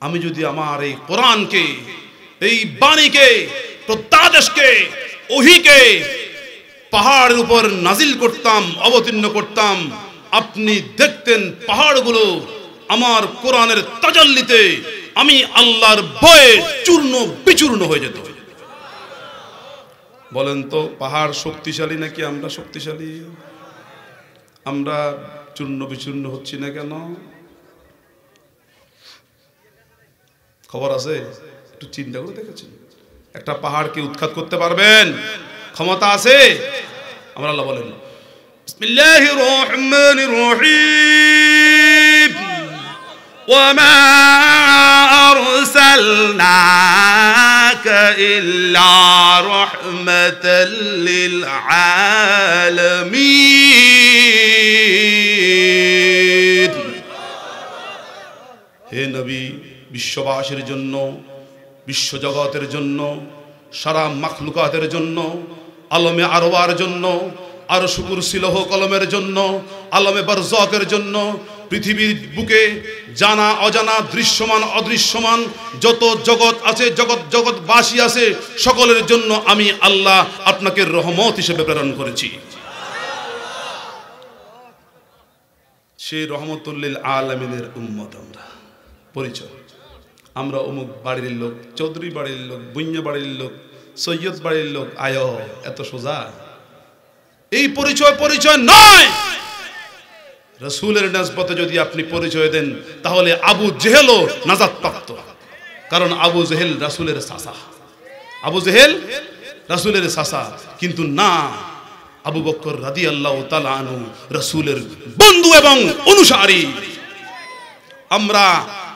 আমি যদি আমার এই কোরআনকে, এই বাণীকে, প্রত্যাদেশকে, ওহীকে পাহাড়ের উপর নাজিল করতাম, অবতীর্ণ করতাম, আপনি দেখতেন পাহাড়গুলো আমার কোরআনের তাজাল্লিতে, আমি আল্লাহর ভয়ে চূর্ণ বিচূর্ণ হয়ে যেত। বলেন তো, পাহাড় শক্তিশালী নাকি আমরা শক্তিশালী? আমরা চূর্ণ বিচূর্ণ হচ্ছি না কেন? খবর আছে? একটু চিন্তা করে দেখেছেন? একটা পাহাড়কে উৎখাত করতে পারবেন? ক্ষমতা আছে? আমার আল্লাহ বলেন, বিসমিল্লাহির রহমানির রহিম, ওয়া মা আরসালনাকা ইল্লা রাহমাতাল লিল আলামিন। হে নবী, বিশ্ববাসীর জন্য, বিশ্বজগতের জন্য, সারা মাখলুকাতের জন্য, আলমে আরওয়ার জন্য, আরশ কুরসিলহ কলমের জন্য, আলমে বারজাকের জন্য, পৃথিবীর বুকে জানা অজানা, দৃশ্যমান অদৃশ্যমান যত জগৎ আছে, জগৎবাসী আছে, সকলের জন্য আমি আল্লাহ আপনাকে রহমত হিসেবে প্রেরণ করেছি। সেই রহমতুল লিল আলামিনের উম্মত আমরা। পরিচয়, আমরা অমুক বাড়ির লোক, চৌধুরী বাড়ির লোক, বুইয়া বাড়ির লোক, সৈয়দ বাড়ির লোক। আয়, এত সোজা? এই পরিচয় নয়। রাসূলের নিসবতে যদি আপনি পরিচয় দেন, তাহলে আবু জেহেলও নাজাত প্রাপ্ত, কারণ আবু জেহেল রাসূলের চাচা। আবু জেহেল রাসূলের চাচা, কিন্তু না, আবু বকর রাদিয়াল্লাহু তাআলা আনহু রাসূলের বন্ধু এবং অনুসারী। আমরা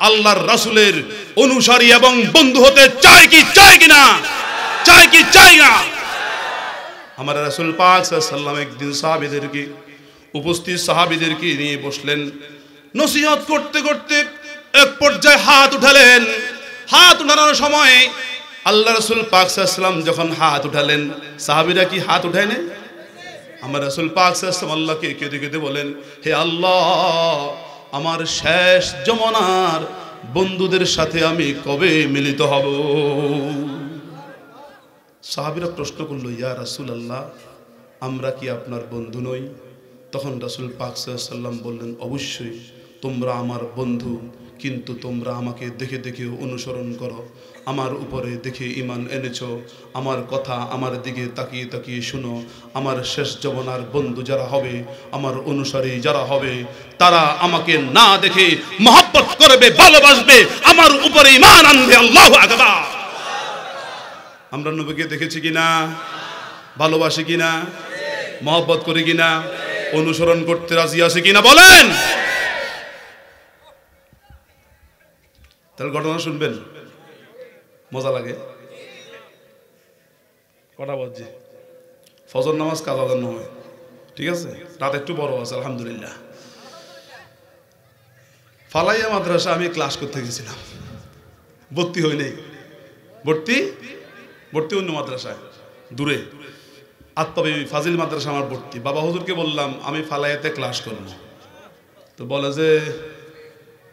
আল্লাহর রাসূলের অনুসারী এবং বন্ধু হতে চাই কি না? আমার রাসূল পাক সাল্লাল্লাহু আলাইহি ওয়াসাল্লাম একদিন সাহাবীদেরকে, উপস্থিত সাহাবীদেরকে নিয়ে বসলেন, নসিহত করতে করতে এক পর্যায়ে হাত উঠালেন। হাত উঠানোর সময় আল্লাহ রাসূল পাক সাল্লাল্লাহু আলাইহি ওয়াসাল্লাম যখন হাত উঠালেন, সাহাবীরা কি হাত উঠায় না? আমার রাসূল পাক সাল্লাল্লাহু আলাইহি ওয়াসাল্লাম আল্লাহকে কেঁদে কেঁদে বলেন, হে আল্লাহ, আমার শেষ জমানার বন্ধুদের সাথে আমি কবে মিলিত হব? সাহাবীরা প্রশ্ন করলো, ইয়া রাসূলুল্লাহ, আমরা কি আপনার বন্ধু নই? তখন রাসূল পাক সাল্লাল্লাহু আলাইহি ওয়াসাল্লাম বললেন, অবশ্যই তোমরা আমার বন্ধু, কিন্তু তোমরা আমাকে দেখে দেখে অনুসরণ করো, আমার উপরে দেখে ঈমান এনেছো, আমার কথা আমার দিকে তাকিয়ে তাকিয়ে শুনো। আমার শেষ জমানার বন্ধু যারা হবে, আমার অনুসারী যারা হবে, তারা আমাকে না দেখে মহব্বত করবে, ভালোবাসবে, আমার উপরে ঈমান আনবে। আল্লাহু আকবার। আমরা নবীকে দেখেছি কিনা? ভালোবাসি কিনা? মহব্বত করি কিনা? অনুসরণ করতে রাজি আছি কিনা? বলেন। তাহলে ঘটনা শুনবেন, মজা লাগে। কটা বাজছে? ফজর নামাজ কাজ আদান নয়, ঠিক আছে? রাত একটু বড় আছে, আলহামদুলিল্লাহ। ফালাইয়া মাদ্রাসা আমি ক্লাস করতে গেছিলাম, ভর্তি হই নাই। ভর্তি অন্য মাদ্রাসায় দূরে, আত্মাবি ফাজিল মাদ্রাসা আমার ভর্তি। বাবা হুজুরকে বললাম আমি ফালাইয়াতে ক্লাস করব, তো বলে যে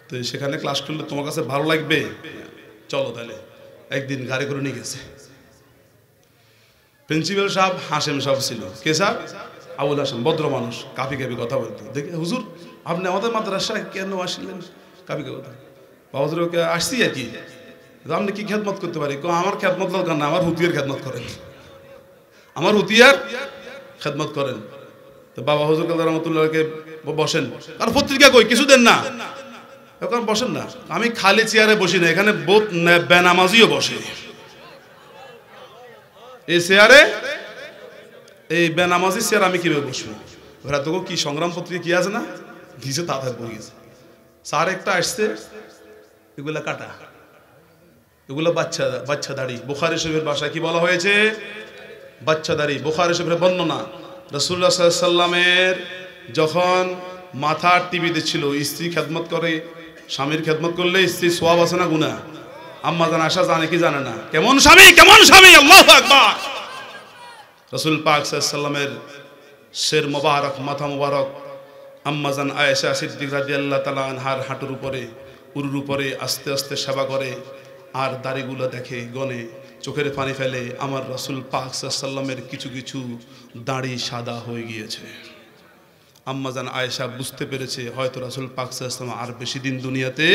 তো সেখানে ক্লাস করলে তোমার কাছে ভালো লাগবে, চলো তাহলে। একদিন গাড়ি করে নিয়ে গেছে। প্রিন্সিপাল সাহেব হাশেম সাহেব ছিল। কে স্যার? আবুল হাসেম, ভদ্র মানুষ, কাপি কাপি কথা বলতো। দেখে, হুজুর আপনি আমাদের মাদ্রাসায় কেন আসলেন? কাপি কাপি কথা। বাবা হুজুর আসছি আর কি, আপনি কি খেদমত করতে পারি? আমার খেদমত দরকার না, আমার হুতিয়ার খেদমত করেন, আমার হুতিয়ার খেদমত করেন। তো বাবা হুজুর কাল রহমতুল্লাহকে বসেন, আর পত্রিকা কই কিছু দেন না, এখন বসেন না। আমি খালি চেয়ারে বসি না, এখানে বহুত বেনামাজিও বসে। এই চেয়ারে, এই বেনামাজি চেয়ার আমি কিভাবে বসবো? ওরা তো কি সংগ্রাম পত্রিকা কি আছে না, ভিজে তাড়াতাড়ি পড়ে গেছে। স্যার একটা আসছে, এগুলা কাটা, এগুলো বাচ্চা দাড়ি। বুখারী শরীফের ভাষায় কি বলা হয়েছে? বাচ্চা দাড়ি। বুখারী শরীফের বর্ণনা, রাসূলুল্লাহ সাল্লাল্লাহু আলাইহি ওয়াসাল্লামের যখন মাথা টিভিতে ছিল, স্ত্রী খেদমত করে, স্বামীর খেদমত করলে স্ত্রীর সওয়াব আছে না গুনাহ? আম্মা জান আয়েশা জানে কি জানে না? কেমন স্বামী, কেমন স্বামী! আল্লাহু আকবার। রাসূল পাক সাল্লাল্লাহু আলাইহি ওয়াসাল্লামের শির মোবারক, মাথা মোবারক আম্মা জান আয়েশা সিদ্দিকা রাদিয়াল্লাহু তাআলা আনহার হাঁটুর উপরে উরুর উপরে আস্তে আস্তে সেবা করে আর দাড়িগুলো দেখে গনে চোখের পানি ফেলে আমার রাসূল পাক সাল্লাল্লাহু আলাইহি ওয়াসাল্লামের কিছু কিছু দাড়ি সাদা হয়ে গিয়েছে। আম্মাজান আয়েশা বুঝতে পেরেছে হয়তো রাসূল পাক সাল্লাল্লাহু আলাইহি ওয়াসাল্লাম আর বেশি দিন দুনিয়াতে।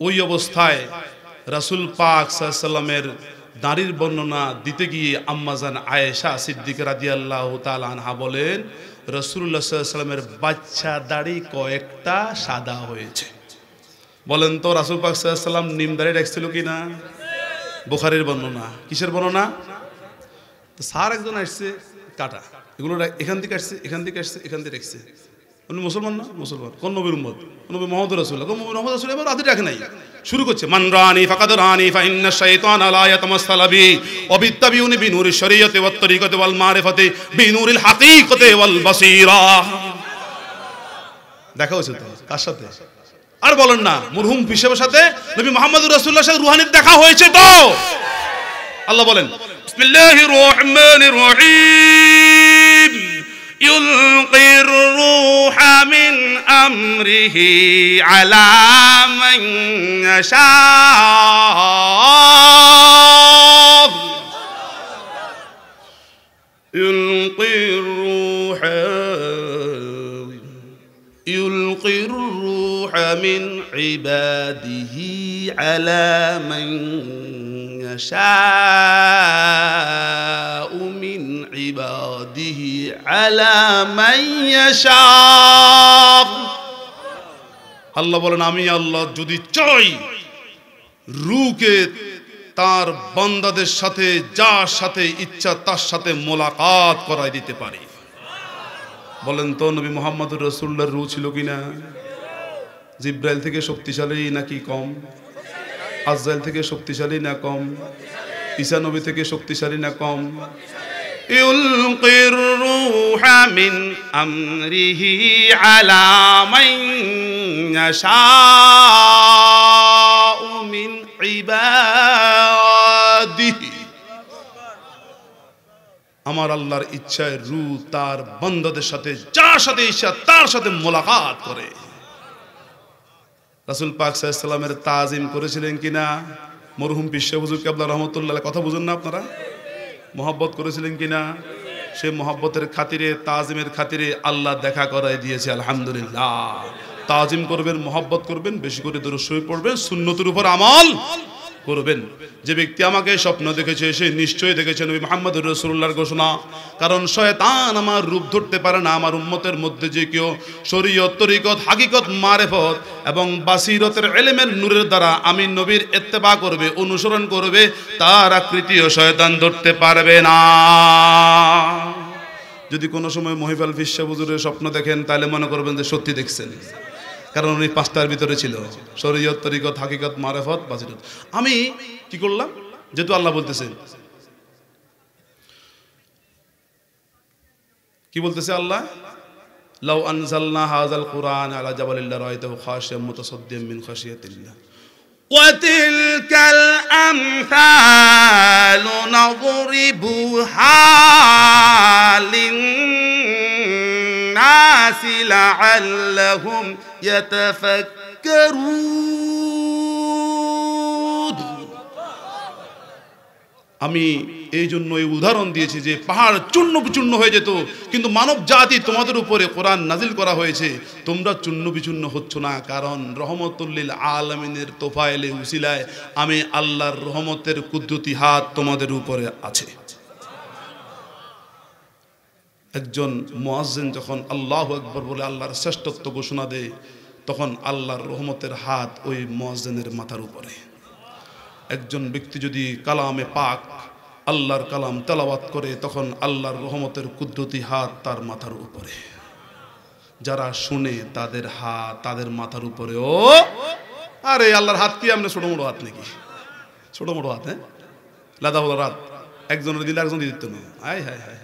ওই অবস্থায় রাসূল পাক সাল্লাল্লাহু আলাইহি ওয়াসাল্লামের দাড়ির বর্ণনা দিতে গিয়ে আম্মাজান আয়েশা সিদ্দিকা রাদিয়াল্লাহু তাআলা আনহা বলেন রাসূলুল্লাহ সাল্লাল্লাহু আলাইহি ওয়াসাল্লামের বাচ্চা দাড়ি কয়েকটা সাদা হয়েছে। বলেন তো রাসূল পাক সাল্লাল্লাহু আলাইহি ওয়াসাল্লাম নিম দাড়ি রাখছিল কিনা? বুখারীর বর্ণনা। কিসের বর্ণনা? তো স্যার একজন আসছে কাটা, এগুলো এখান থেকে আসছে, এখান থেকে আসছে, এখান থেকে রাখছে। উনি মুসলমান না? মুসলমান। কোন নবীর উম্মত? নবী মুহাম্মদ রাসূলুল্লাহ। কোন নবী মুহাম্মদ রাসূলুল্লাহ? এবার রাতে রাখে নাই, শুরু করছে মান রানি ফাকাদ রানি ফা ইন্না শাইতানা লা ইয়াতামাসসালা বি ওয়া বিত্তাবিউনি বিনূরিশ শরীয়তি ওয়াত তরিকতি ওয়াল মারিফাতি বিনূরিল হাকীকাতি ওয়াল বাসীরা। দেখা হয়েছে তো কার সাথে? আর বলেন না মরহুম পিসাবের সাথে নবী মুহাম্মদ রাসূলুল্লাহর সাথে রুহানির দেখা হয়েছে তো। আল্লাহ বলেন বিসমিল্লাহির রহমানির রহিম ইউলকির রূহা মিন আমরিহি আলা মান ইয়াশা ইউলকির রূহা মিন ইবাদিহি আলা মান يشاء من عباده على من يشاء। আল্লাহ বলেন আমি আল্লাহ যদি চাই রূহকে তার বান্দাদের সাথে যার সাথে ইচ্ছা তার সাথে মোলাকাত করাই দিতে পারি। বলেন তো নবী মুহাম্মদুর রাসূলুল্লাহর রূহ ছিল কিনা? জিব্রাইল থেকে শক্তিশালী নাকি কম? আজরাইল থেকে শক্তিশালী না কম? ঈসা নবী থেকে শক্তিশালী না কম? ইউলকির রূহা মিন আমরিহি আলা মান ইয়াশাউ মিন ইবাদিহি। আমার আল্লাহর ইচ্ছায় রূহ তার বান্দাদের সাথে যার সাথে ইচ্ছা তার সাথে মোলাকাত করে। রাসূল পাক সাল্লাল্লাহু আলাইহি ওয়াসাল্লামের তাজিম করেছিলেন কিনা? মরহুম পিসা হুজুর কিবলা রাহমাতুল্লাহ কথা বুঝুন না আপনারা? মহব্বত করেছিলেন কিনা? সে মহব্বতের খাতিরে তাজিমের খাতিরে আল্লাহ দেখা করাই দিয়েছে আলহামদুলিল্লাহ। তাজিম করবেন, মহব্বত করবেন, বেশি করে দরুদ শরীফ পড়বেন, সুন্নতের উপর আমল করবেন। যে ব্যক্তি আমাকে স্বপ্ন দেখেছে সে নিশ্চয়ই দেখেছে নবী মুহাম্মদুর রাসূলুল্লাহর ঘোষণা। কারণ শয়তান আমার রূপ ধরতে পারে না। আমার উম্মতের মধ্যে যে কেউ শরীয়ত তরিকত হাকিকত মারিফত এবং বাসিরতের ইলমের নূরের দ্বারা আমি নবীর ইত্তেবা করবে, অনুসরণ করবে, তার আকৃতিও শয়তান ধরতে পারবে না। যদি কোনো সময় মহিফাল ফিসা হুজুরের স্বপ্ন দেখেন তাহলে মনে করবেন যে সত্যি দেখছেন, কারণ উনি পাঁচটার ভিতরে ছিল শরীয়ত তরিকত হাকিকত মারিফত বাসিরত। আমি কি করলাম? যেহেতু আল্লাহ বলতেছেন, কি বলতেছে আল্লাহ? লাউ আনজালনা হাযাল কুরআন আলা জাবালিন লারাআইতাহু খাশিয়াম মুতাসাদ্দিয়াম মিন খাশিয়াতিল্লাহ ওয়া তিলকাল আমসালু নাদরিবুহা লিন-নাসি লাআল্লাহুম ইয়াতাফাক্কারুন। আমি এই জন্য এই উদাহরণ দিয়েছি যে পাহাড় চূর্ণ বিচূর্ণ হয়ে যেত, কিন্তু মানব জাতি তোমাদের উপরে কোরআন নাজিল করা হয়েছে, তোমরা চূর্ণ বিচূর্ণ হচ্ছ না। কারণ রহমতুল্লিল আলামিনের তোফায়েলে উসিলায় আমি আল্লাহর রহমতের কুদরতি হাত তোমাদের উপরে আছে। একজন মুয়াজ্জিন যখন আল্লাহু আকবার বলে আল্লাহর শ্রেষ্ঠত্ব ঘোষণা দেয়, তখন আল্লাহর রহমতের হাত ওই মুয়াজ্জিনের মাথার উপরে। একজন ব্যক্তি যদি কালামে পাক আল্লাহর কালাম তেলাওয়াত করে, তখন আল্লাহর রহমতের কুদরতি হাত তার মাথার উপরে। যারা শুনে তাদের হাত তাদের মাথার উপরে। ও আরে আল্লাহর হাত কি আমরা ছোট মোটো হাত নাকি? ছোট মোটো হাত? হ্যাঁ, লাদা হলো রাত একজনের দিলে একজন দিত না। হায় হায় হায়,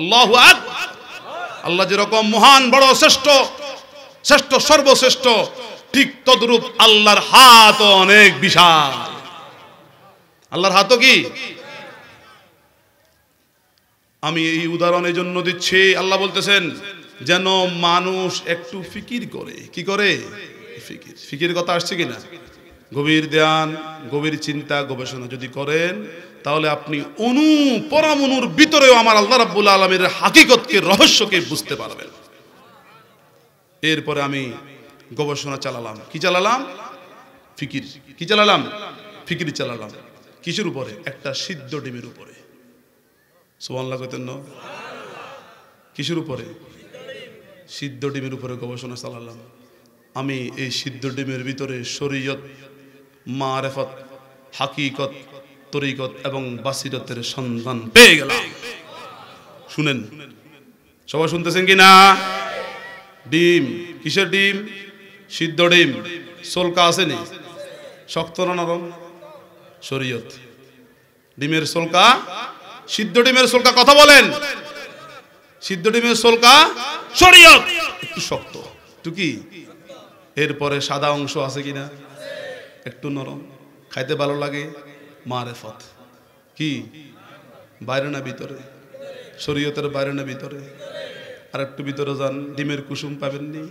আল্লাহু আকবার। আল্লাহ যেরকম মহান, বড়, শ্রেষ্ঠ, শ্রেষ্ঠ, সর্বশ্রেষ্ঠ, ঠিক তদ্রূপ আল্লাহর হাত অনেক বিশাল। আল্লাহর হাতও কি? আমি এই উদাহরণ এই জন্য দিচ্ছি, আল্লাহ বলতেছেন যেন মানুষ একটু ফিকির করে। কি করে? ফিকির। ফিকির কথা আসছে কিনা? গভীর ধ্যান, গভীর চিন্তা, গবেষণা যদি করেন তাহলে আপনি অণু পরমাণুর ভিতরেও আমার আল্লাহ রাব্বুল আলামিনের হাকিকতকে, রহস্যকে বুঝতে পারবেন। এরপরে আমি গবেষণা চালালাম। কি চালালাম? ফিকির। কি চালালাম? ফিকির চালালাম। কিসের উপরে? একটা সিদ্ধ ডিমের উপরে। সুবহানাল্লাহ কইতেন না? কিসের উপরে? সিদ্ধ ডিমের উপরে গবেষণা চালালাম। আমি এই সিদ্ধ ডিমের ভিতরে শরীয়ত, মারেফত, হাকিকত, তরিকত এবং বাসিরতের সন্ধান পেয়ে গেলাম। শুনেন, সবাই শুনতেছেন কি না? ডিম, কিসের ডিম? সিদ্ধ ডিম। সোলকা আসেনি? শক্ত না নরম? শরীয়ত। ডিমের সোলকা, সিদ্ধ ডিমের সোলকা, কথা বলেন। সিদ্ধ ডিমের সোলকা শরীয়ত, একটু শক্ত, একটু কি। এরপরে সাদা অংশ আছে কিনা? একটু নরম, খাইতে ভালো লাগে, মারেফত। কি? বাইরে না ভিতরে? শরীয়তের বাইরে না ভিতরে? আর একটু ভিতরে যান, ডিমের কুসুম পাবেননি,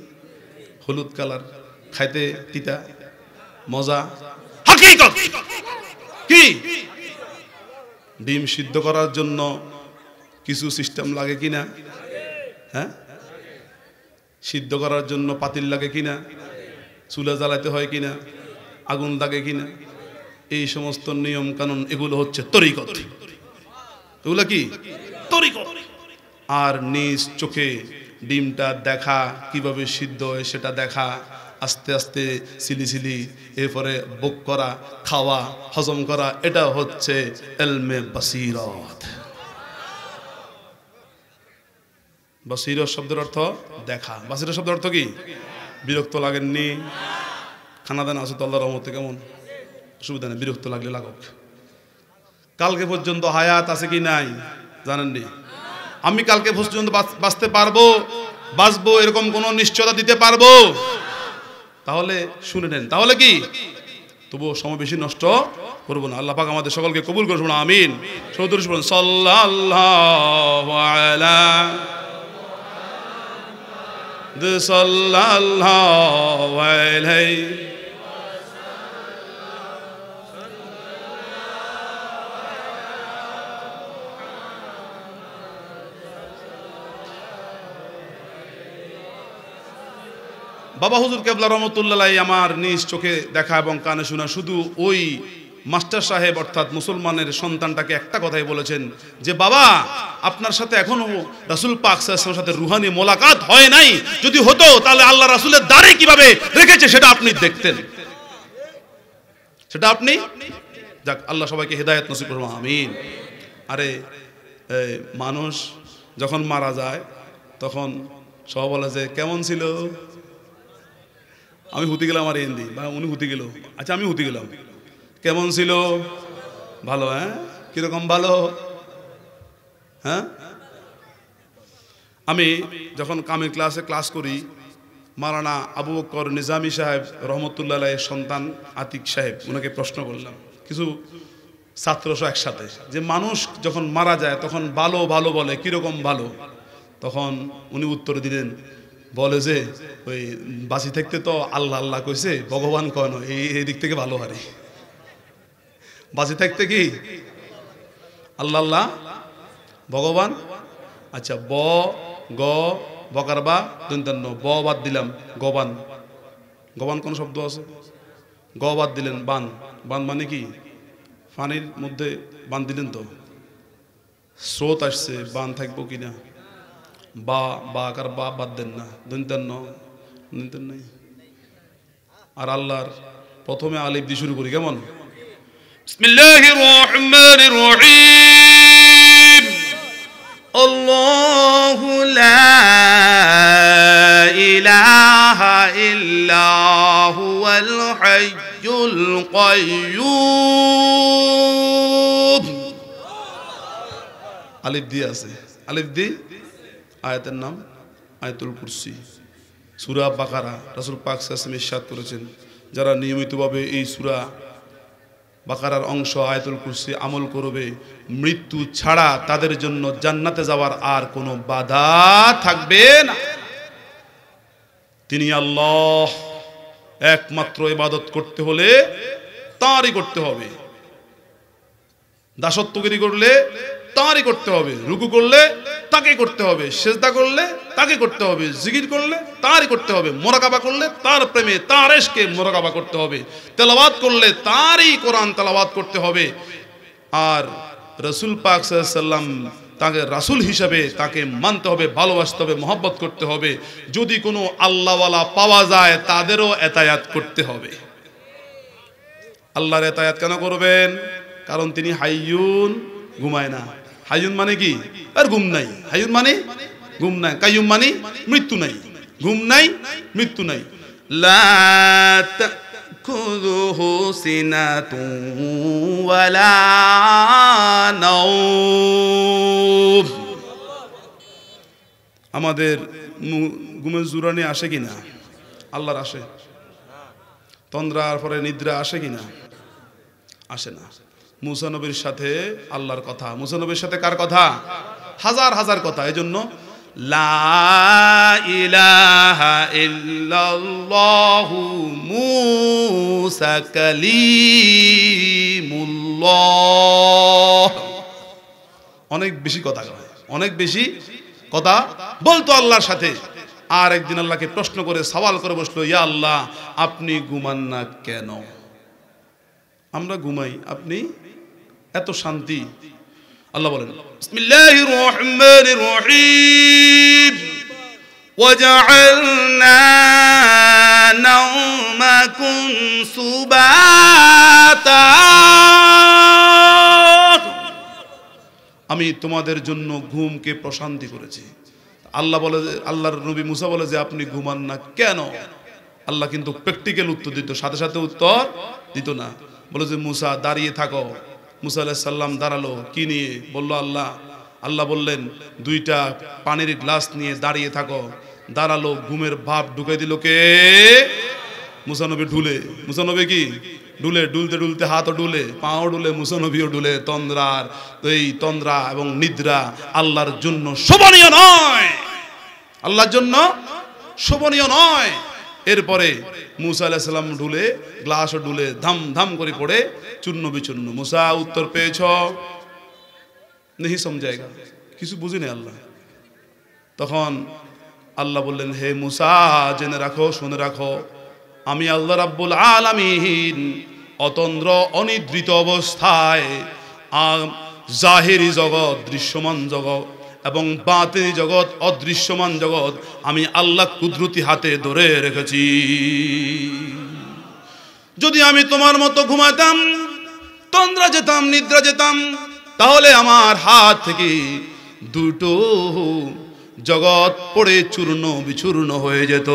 হলুদ কালার, খাইতে তিতা, মজা, হাকিকত কি। ডিম সিদ্ধ করার জন্য কিছু সিস্টেম লাগে কিনা? হ্যাঁ, সিদ্ধ করার জন্য পাতিল লাগে কিনা? চুলা জ্বালাতে হয় কিনা? আগুন লাগে কিনা? এই সমস্ত নিয়ম কানুন, এগুলো হচ্ছে তরিকত। এগুলো কি? তরিকত। আর নিজ চোখে ডিমটা দেখা, কিভাবে সিদ্ধ হয় সেটা দেখা, আস্তে আস্তে সিলি সিলি, এরপরে বুক করা, খাওয়া, হজম করা, এটা হচ্ছে ইলমে বাসিরত। বাসিরত শব্দের অর্থ দেখা। বাসিরত শব্দের অর্থ কি? বিরক্ত লাগেননি? খানা দানা আছে তো আল্লাহর রহমতে, কেমন? অসুবিধা নেই, বিরক্ত লাগলে লাগুক। কালকে পর্যন্ত হায়াত আছে কি নাই জানেননি? আমি কালকে পর্যন্ত বাঁচতে পারবো, বাঁচবো, এরকম কোনো নিশ্চয়তা দিতে পারবো? তাহলে শুনে নেন, তাহলে কি তবুও সময় বেশি নষ্ট করবো না। আল্লাহ পাক আমাদের সকলকে কবুল করে শুনুন, আমিন। সৌদুর শুনুন, সাল্লাল্লাহু আলাইহি সাল্লাল্লাহু আলাইহি। বাবা হুজুর কেবলা রহমতুল্লাহ আমার নিজ চোখে দেখা এবং কানে শোনা, শুধু ওই মাস্টার সাহেব অর্থাৎ মুসলমানের সন্তানটাকে একটা কথাই বলেছেন যে বাবা, আপনার সাথে এখনো রাসূল পাক সাল্লাল্লাহু আলাইহি ওয়াসাল্লামের সাথে রুহানি মোলাকাত হয় নাই, যদি হতো তাহলে আল্লাহ রাসূলের দাড়ি কিভাবে রেখেছে সেটা আপনি দেখতেন, সেটা আপনি। যাক, আল্লাহ সবাইকে হেদায়েত নসিব করুন, আমিন। আরে মানুষ যখন মারা যায় তখন সব বলে যে কেমন ছিল, আমি হুতি গেলাম, আর হিন্দি বা উনি হুতি গেল, আচ্ছা আমি হুতি গেলাম, কেমন ছিল? ভালো। হ্যাঁ, কিরকম ভালো? হ্যাঁ, আমি যখন কামিল ক্লাসে ক্লাস করি, মাওলানা আবু বকর নিজামী সাহেব রহমতুল্লাহ আলাইহির সন্তান আতিক সাহেব, ওনাকে প্রশ্ন করলাম কিছু ছাত্রসহ একসাথে, যে মানুষ যখন মারা যায় তখন ভালো ভালো বলে, কিরকম ভালো? তখন উনি উত্তর দিলেন, বলে যে ওই বাঁচি থাকতে তো আল্লাহ আল্লাহ কইছে, ভগবান কন, এই দিক থেকে ভালো হারে। বাঁচি থাকতে কি আল্লাহ আল্লাহ, ভগবান। আচ্ছা, ব গ বকার বা দন্তান্ন, ব বাদ দিলাম, গবান। গবান কোন শব্দ আছে? গ বাদ দিলেন, বান। বান মানে কি? পানির মধ্যে বান দিলেন তো স্রোত আসছে, বান থাকবো কিনা? বা বা আকার বা বাদ দেন না, দন্তান্ন নাই। আর আল্লাহর প্রথমে আলিফ দিয়ে শুরু করি, কেমন? বিসমিল্লাহির রহমানির রহিম। আল্লাহু লা ইলাহা ইল্লা হুয়াল হাইয়ুল কাইয়্যুম। আলিফ দিয়ে আছে, আলিফ দি আয়াতের নাম আয়াতুল কুরসি। সূরা বাকারা রাসূল পাক সাল্লাল্লাহু আলাইহি ওয়াসাল্লাম ইরশাদ করেছেন, যারা নিয়মিতভাবে এই সূরা বাকারার অংশ আয়াতুল কুরসি আমল করবে, মৃত্যু ছাড়া তাদের জন্য জান্নাতে যাওয়ার আর কোনো বাধা থাকবে না। তিনি আল্লাহ, একমাত্র ইবাদত করতে হলে তারই করতে হবে। দাসত্বগিরি করলে তারই করতে হবে, রুকু করলে তাকে করতে হবে, সেজদা করলে তাকে করতে হবে, জিকির করলে তারই করতে হবে, মোরাকাবা করলে তার প্রেমে তার ইশকে মোরাকাবা করতে হবে, তেলাওয়াত করলে তারই কোরআন তেলাওয়াত করতে হবে। আর রাসূল পাক সাল্লাল্লাহু আলাইহি ওয়াসাল্লাম তাকে রাসূল হিসাবে তাকে মানতে হবে, ভালোবাসতে হবে, মহব্বত করতে হবে। যদি কোনো আল্লাহওয়ালা পাওয়া যায় তাদেরও এতায়াত করতে হবে। আল্লাহর এতায়াত কেন করবেন? কারণ তিনি হাইয়ুন, ঘুমায় না। হাইয়ুন মানে কি? আর ঘুম নাই। হাইয়ুন মানে ঘুম নাই, কাইয়ুম মানে মৃত্যু নাই, ঘুম নাই, মৃত্যু নাই। লা তাকুযুহু সিনাতুন ওয়ালা নাওম। আমাদের ঘুমের জুরানি আসে কিনা? আল্লাহর আসে। তন্দ্রার পরে নিদ্রা আসে কিনা? আসে না। মুসা নবীর সাথে আল্লাহর কথা, মুসা নবীর সাথে কার কথা? হাজার হাজার কথা। এজন্য লা ইলাহা ইল্লাল্লাহু মুসা কালিমুল্লাহ। অনেক বেশি কথা, অনেক বেশি কথা বলতো আল্লাহর সাথে। আর একদিন আল্লাহকে প্রশ্ন করে সওয়াল করে বসলো, ইয়া আল্লাহ, আপনি ঘুমান না কেন? আমরা ঘুমাই, আপনি এত শান্তি। আল্লাহ বলেন বিসমিল্লাহির রহমানির রহিম ওয়াজআলনা নাওমাকুম সুবাতা। আমি তোমাদের জন্য ঘুমকে প্রশান্তি করেছি। আল্লাহ বলে, আল্লাহর নবী মুসা বলে যে আপনি ঘুমান না কেন? আল্লাহ কিন্তু প্র্যাকটিক্যাল উত্তর দিত, সাথে সাথে উত্তর দিত না। বলে যে মুসা দাঁড়িয়ে থাকো। মুসা আলাইহিস সালাম দাঁড়ালো। কি নিয়ে? বলল আল্লাহ। আল্লাহ বললেন দুইটা পানির গ্লাস নিয়ে দাঁড়িয়ে থাকো। দাঁড়ালো, ঘুমের ভাব ঢুকে দিল কে? মুসা নবী ঢুলে। মুসা নবী কি ডুলে, ডুলতে ডুলতে হাতও ডুলে, পাও ডুলে, মুসা নবীও ডুলে। তন্দ্রার এই তন্দ্রা এবং নিদ্রা আল্লাহর জন্য শোভনীয় নয়, আল্লাহর জন্য শোভনীয় নয়। এরপরে মুসা আলাইহিস সালাম ঢুলে, গ্লাসও ডুলে, ধাম ধাম করে পড়ে চূর্ণ বিচূর্ণ। মুসা উত্তর পেয়েছ? নেহি সমঝায়েগা, কিছু বুঝিনি আল্লাহ। তখন আল্লাহ বললেন, হে মুসা, জেনে রাখো, শুনে রাখো, আমি আল্লাহ রাব্বুল আলামিন অতন্দ্র অনিদ্রিত অবস্থায় জাহিরি জগৎ, দৃশ্যমান জগৎ এবং বাতিনি জগৎ, অদৃশ্যমান জগৎ আমি আল্লাহ কুদরতি হাতে ধরে রেখেছি। যদি আমি তোমার মতো ঘুমাতাম, তন্দ্রা যেতাম, নিদ্রা যেতাম, তাহলে আমার হাত থেকে দুটো জগৎ পড়ে চূর্ণ বিচূর্ণ হয়ে যেত।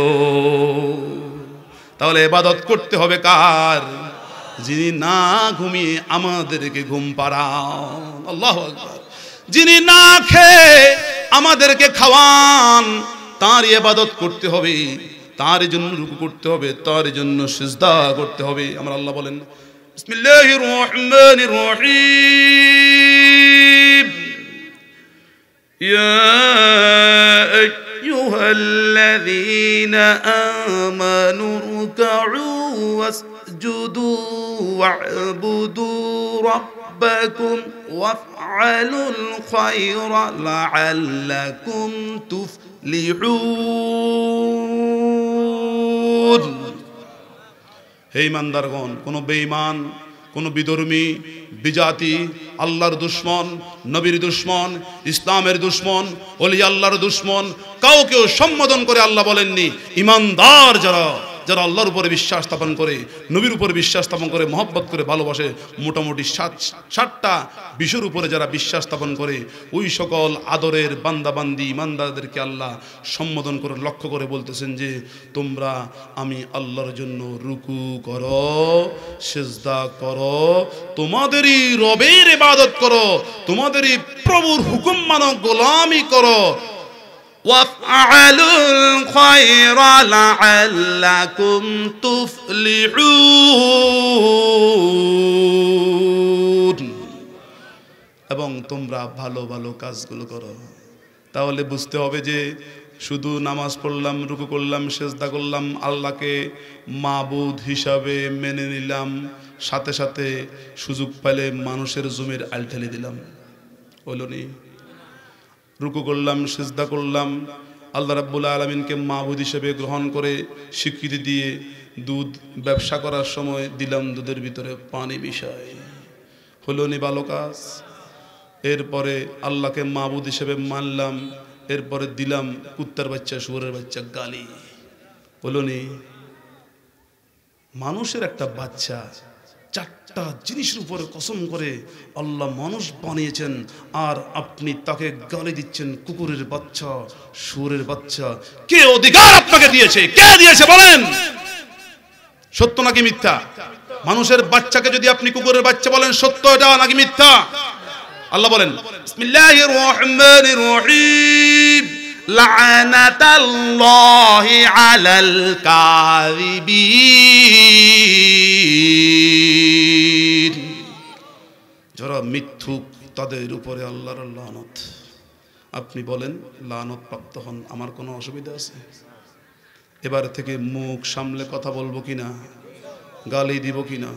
তাহলে ইবাদত করতে হবে কার? যিনি না ঘুমিয়ে আমাদেরকে ঘুম পাড়ান। আল্লাহু আকবার। যিনি না খেয়ে আমাদেরকে খাওয়ান, তার ইবাদত করতে হবে, তার জন্য রুকু করতে হবে, তার জন্য সিজদা করতে হবে। আমার আল্লাহ বলেন বিসমিল্লাহির রহমানির রহিম ইয়া আইয়ুহাল্লাযীনা আমানু রুকউ ওয়াসজুদু ওয়া'বুদু রাব্বাকুম ওয়াফআলুল খায়রা লাআল্লাকুম তুফলিহুন। হে ইমানদারগণ, কোনো বেঈমান, কোনো বিধর্মী, বিজাতি, আল্লাহর দুশ্মন, নবীর দুশ্মন, ইসলামের দুশ্মন, ওলি আল্লাহর দুশ্মন কাউকেও সম্বোধন করে আল্লাহ বলেননি। ইমানদার যারা, যারা আল্লাহর উপরে বিশ্বাস স্থাপন করে, নবীর উপরে বিশ্বাস স্থাপন করে, মহব্বত করে, ভালোবাসে, মোটামুটি সাতটা বিষয়ের উপরে যারা বিশ্বাস স্থাপন করে, ওই সকল আদরের বান্দাবান্দি ইমানদারদেরকে আল্লাহ সম্বোধন করে লক্ষ্য করে বলতেছেন যে তোমরা আমি আল্লাহর জন্য রুকু করো, সিজদা করো, তোমাদেরই রবের ইবাদত করো, তোমাদেরই প্রভুর হুকুম মানো, গোলামি করো। ওয়াফআলুল খায়রা লাআল্লাকুম তুফলিহুন। এবং তোমরা ভালো ভালো কাজগুলো করো। তাহলে বুঝতে হবে যে শুধু নামাজ পড়লাম, রুকু করলাম, সেজদা করলাম, আল্লাহকে মাবুদ হিসাবে মেনে নিলাম, সাথে সাথে সুযোগ পেলে মানুষের জমির আল ঠেলে দিলাম, হলো নি? রুকু করলাম, সেজদা করলাম, আল্লাহ রাব্বুল আলামিনকে মাবুদ হিসেবে গ্রহণ করে স্বীকৃতি দিয়ে দুধ ব্যবসা করার সময় দিলাম দুধের ভিতরে পানি মিশাই, হলো নি ভালো কাজ? এরপরে আল্লাহকে মাবুদ হিসেবে মানলাম, এরপরে দিলাম কুত্তার বাচ্চা, শুয়োরের বাচ্চা গালি, হলো নি? মানুষের একটা বাচ্চা চারটা জিনিসের উপরে কসম করে আল্লাহ মানুষ বানিয়েছেন, আর আপনি তাকে গালি দিচ্ছেন কুকুরের বাচ্চা, শুয়োরের বাচ্চা। কে অধিকার আপনাকে দিয়েছে? কে দিয়েছে বলেন? সত্য নাকি মিথ্যা? মানুষের বাচ্চাকে যদি আপনি কুকুরের বাচ্চা বলেন, সত্য এটা নাকি মিথ্যা? আল্লাহ বলেন বিসমিল্লাহির রহমানির রহিম, লা'নাতাল্লাহি আলাল কাযিবিন, যারা মিথ্যুক তাদের উপরে আল্লাহর লানত। আপনি বলেন লানত প্রাপ্ত হন, আমার কোনো অসুবিধা আছে? এবার থেকে মুখ সামলে কথা বলবো কিনা? গালি দিব কিনা?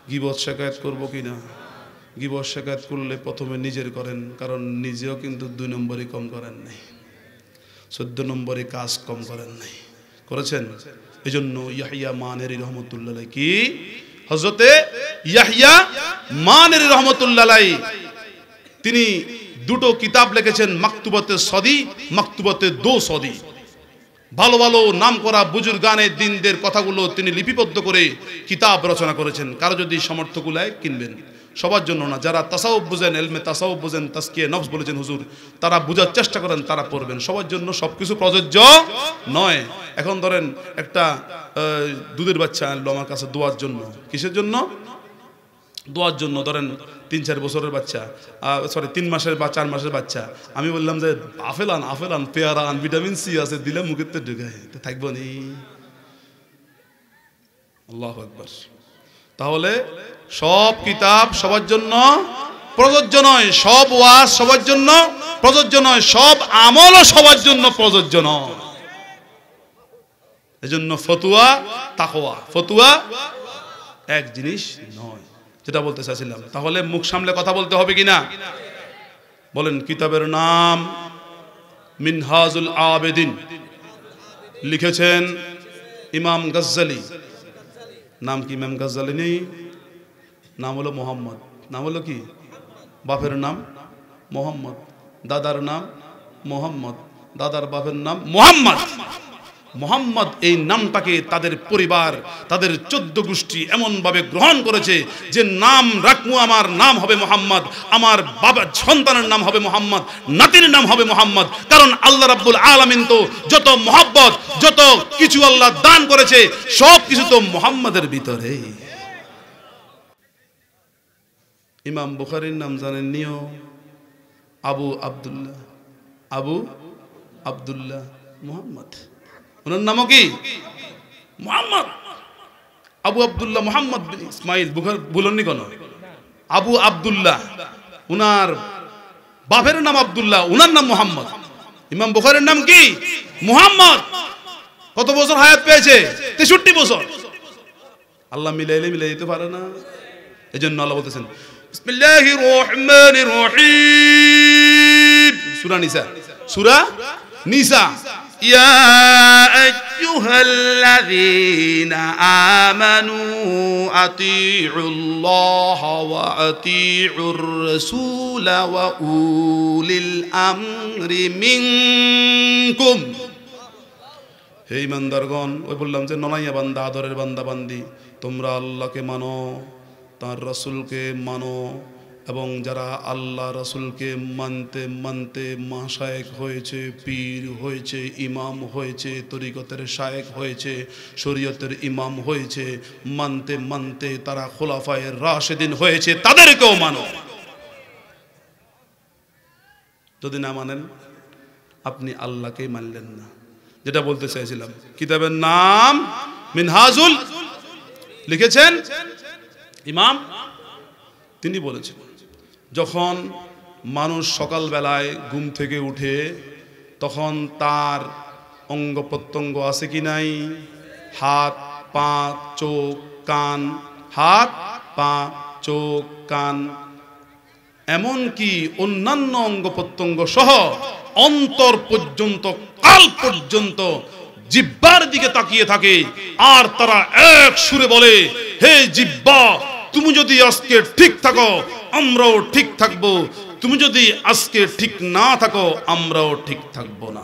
গীবত শিকায়ত করবো কিনা? গীবত শিকায়ত করলে প্রথমে নিজের করেন, কারণ নিজেও কিন্তু 2 নম্বরই কম করেন নাই, 14 নম্বরে কাজ কম করেন নাই, করেছেন। এই জন্য ইয়াহইয়া মানেরি রহমতুল্লাহ, কি হযরতে ইয়াহইয়া মানেরি রহমতুল্লাহ তিনি দুটো কিতাব লিখেছেন, মাকতুবাতে সদি, মাকতুবাতে দো সদি। ভালো ভালো নাম করা বুজুর্গানে দিনদের কথাগুলো তিনি লিপিবদ্ধ করে কিতাব রচনা করেছেন। কারো যদি সামর্থ্য কুলায় কিনবেন, সবার জন্য না। যারা তাসাউফ বুঝেন, এলমে তাসাউফ বুঝেন, তাসকিয়ে নফস বলেছেন হুজুর, তারা বুঝার চেষ্টা করেন, তারা পড়বেন। সবার জন্য সবকিছু প্রযোজ্য নয়। এখন ধরেন একটা দুধের বাচ্চা আনলো আমার কাছে দোয়ার জন্য। কিসের জন্য? দোয়ার জন্য। ধরেন 3-4 বছরের বাচ্চা, সরি 3 মাসের বা 4 মাসের বাচ্চা। আমি বললাম যে আপেল আন, আপেল আন, পেয়ারা আন, ভিটামিন সি আছে, দিলে মুখের তো ঢুকায়, থাকবো নি? আল্লাহু আকবার। তাহলে সব কিতাব সবার জন্য প্রযোজ্য নয়, সব ওয়াজ সবার জন্য প্রযোজ্য নয়, সব আমলও সবার জন্য প্রযোজ্য নয়। এজন্য ফতুয়া তাকওয়া, ফতুয়া এক জিনিস নয়, যেটা বলতে চাইছিলাম। তাহলে মুখ সামলে কথা বলতে হবে কিনা বলেন? কিতাবের নাম মিনহাজুল আবেদিন, লিখেছেন ইমাম গাজ্জালি। নাম কি ইমাম গাজ্জালি? নেই, নাম হলো মোহাম্মদ। নাম হলো কি? বাপের নাম মোহাম্মদ, দাদার নাম মোহাম্মদ, দাদার বাপের নাম মোহাম্মদ। মোহাম্মদ এই নামটাকে তাদের পরিবার, তাদের 14 গোষ্ঠী এমন ভাবে গ্রহণ করেছে যে নাম রাখমু, আমার নাম হবে মোহাম্মদ, আমার বাবার সন্তানের নাম হবে মোহাম্মদ, নাতির নাম হবে মোহাম্মদ। কারণ আল্লাহ রাব্বুল আলামিন তো যত মহব্বত, যত কিছু আল্লাহ দান করেছে, সব কিছু তো মোহাম্মদের ভিতরে। ইমাম বুখারীর নাম জানেন নিও? আবু আব্দুল্লাহ, আবু আব্দুল্লাহ মুহাম্মদ। ওনার নামও কি? মুহাম্মদ। আবু আব্দুল্লাহ মুহাম্মদ বিন ইসমাইল। বুখারী বলেননি কেন? আবু আব্দুল্লাহ, উনার বাপের নাম আব্দুল্লাহ, উনার নাম মুহাম্মদ। ইমাম বুখারীর নাম কি? মুহাম্মদ। কত বছর হায়াত পেয়েছে? 63 বছর। আল্লাহ মিলাইলে মিলাই দিতে পারে না। এজন্য আল্লাহ বলতেছেন বিসমিল্লাহির রহমানির রহিম, সূরা নিসা, সূরা নিসা। ইয়া আইয়ুহাল্লাযীনা আমানু আতিউল্লাহা ওয়া আতিউর রাসূলা ওয়া উলিল আমরি মিনকুম। হে ইমানদারগণ, ওই বললাম যে ননাইয়া বান্দা, আদরের বান্দা বান্দি, তোমরা আল্লাহকে মানো, তার রাসূলকে মানো, এবং যারা আল্লাহ রাসূলকে মানতে মানতে মাশায়েখ হয়েছে, পীর হয়েছে, ইমাম হয়েছে, তরিকতের শায়েখ হয়েছে, শরীয়তের ইমাম হয়েছে, মানতে মানতে তারা খোলাফায়ে রাশিদিন হয়েছে, তাদেরকেও মানো। যদি না মানেন আপনি আল্লাহকেই মানলেন না। যেটা বলতে চাইছিলাম, কিতাবের নাম মিনহাজুল, লিখেছেন ইমাম। তিনি বলেছেন যখন মানুষ সকালবেলায় ঘুম থেকে উঠে তখন তার অঙ্গ প্রত্যঙ্গ আছে কি নাই? হাত, পা, চোখ, কান, হাত, পা, চোখ, কান, এমনকি অন্যান্য অঙ্গ প্রত্যঙ্গ সহ অন্তর পর্যন্ত, কাল পর্যন্ত জিহ্বার দিকে তাকিয়ে থাকে। আর তারা এক সুরে বলে, হে জিহ্বা, তুমি যদি আজকে ঠিক থাকো আমরাও ঠিক থাকবো, তুমি যদি আজকে ঠিক না থাকো আমরাও ঠিক থাকবো না।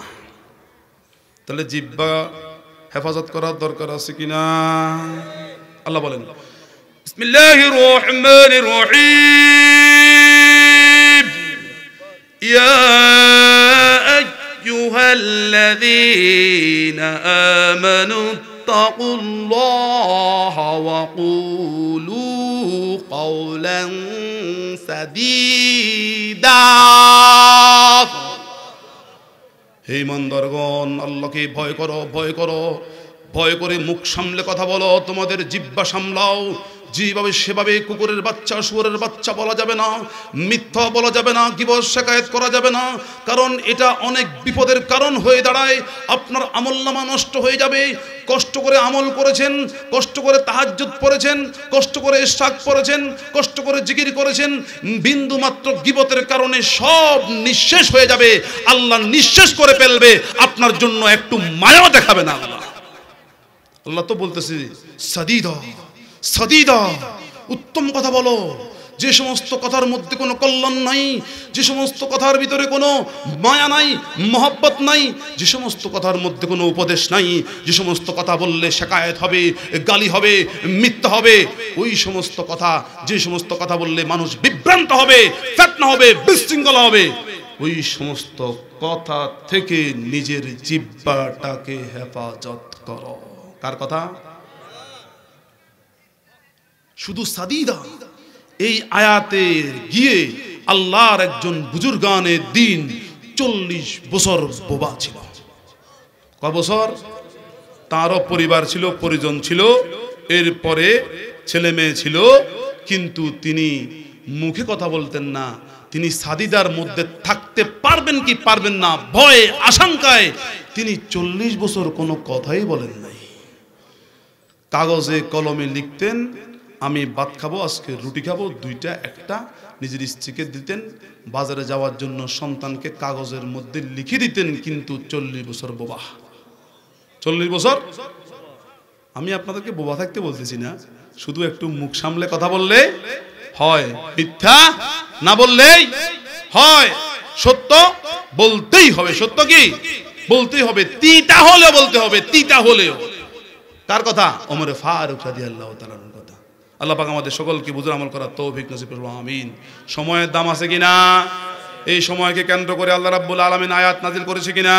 তাহলে জিহ্বা হেফাজত করার দরকার আছে কিনা? আল্লাহ বলেন, বিসমিল্লাহির রহমানির রহিম, ইয়া আইয়ুহাল্লাযীনা আমানু তাকুল্লাহা ওয়া কুলু কাওলান সাদীদা। হে ইমানদারগণ, আল্লাহকে ভয় করো, ভয় করো, ভয় করে মুখ সামলে কথা বলো, তোমাদের জিহ্বা সামলাও। যেভাবে সেভাবে কুকুরের বাচ্চা, শুয়োরের বাচ্চা বলা যাবে না, মিথ্যা বলা যাবে না, গীবত শিকায়েত করা যাবে না, কারণ এটা অনেক বিপদের কারণ হয়ে দাঁড়ায়। আপনার আমলনামা নষ্ট হয়ে যাবে। কষ্ট করে আমল করেছেন, কষ্ট করে তাহাজ্জুদ পড়েছেন, কষ্ট করে ইশরাক পড়েছেন, কষ্ট করে জিকির করেছেন, বিন্দু মাত্র গীবতের কারণে সব নিঃশেষ হয়ে যাবে। আল্লাহ নিঃশেষ করে ফেলবে, আপনার জন্য একটু মায়া দেখাবে না আল্লাহ। আল্লাহ তো বলতেছে সাদীদা, সাদীদা, উত্তম কথা বলো। যে সমস্ত কথার মধ্যে কোনো কল্যাণ নাই, যে সমস্ত কথার ভিতরে কোনো মায়া নাই, মহব্বত নাই, যে সমস্ত কথার মধ্যে কোনো উপদেশ নাই, যে সমস্ত কথা বললে শিকায়েত হবে, গালি হবে, মিথ্যা হবে, ওই সমস্ত কথা, যে সমস্ত কথা বললে মানুষ বিভ্রান্ত হবে, ফিতনা হবে, বিশৃঙ্খলা হবে, ওই সমস্ত কথা থেকে নিজের জিহ্বাটাকে হেফাজত করো। কার কথা? শুধু সাদীদা এই আয়াতের গিয়ে আল্লাহর একজন বুজুর্গানে দিন 40 বছর বোবা ছিল। কয় বছর? তারও পরিবার ছিল, পরিজন ছিল, এরপরে ছেলে মেয়ে ছিল, কিন্তু তিনি মুখে কথা বলতেন না। তিনি সাদীদার মধ্যে থাকতে পারবেন কি পারবেন না ভয়ে আশঙ্কায় তিনি 40 বছর কোনো কথাই বলেন নাই। কাগজে কলমে লিখতেন, আমি ভাত খাবো, আজকে রুটি খাবো, দুইটা একটা নিজের স্ত্রীকে দিতেন, বাজারে যাওয়ার জন্য সন্তানকে কাগজের মধ্যে লিখে দিতেন, কিন্তু 40 বছর বোবা। 40 বছর। আমি আপনাদেরকে বোবা থাকতে বলতেছি না, শুধু একটু মুখ সামলে কথা বললে হয়, মিথ্যা না বললেই হয়, সত্য বলতেই হবে। সত্য কি বলতেই হবে, তিতা হলেও বলতে হবে, তিতা হলেও। কার কথা? ওমর ফারুক রাদিয়াল্লাহু তাআলার কথা। আল্লাহ পাক আমাদের সকলকে বুঝে আমল করার তৌফিক নসিব করুন, আমিন। সময়ের দাম আছে কিনা? এই সময়কে কেন্দ্র করে আল্লাহ রাব্বুল আলামিন আয়াত নাজিল করেছে কিনা?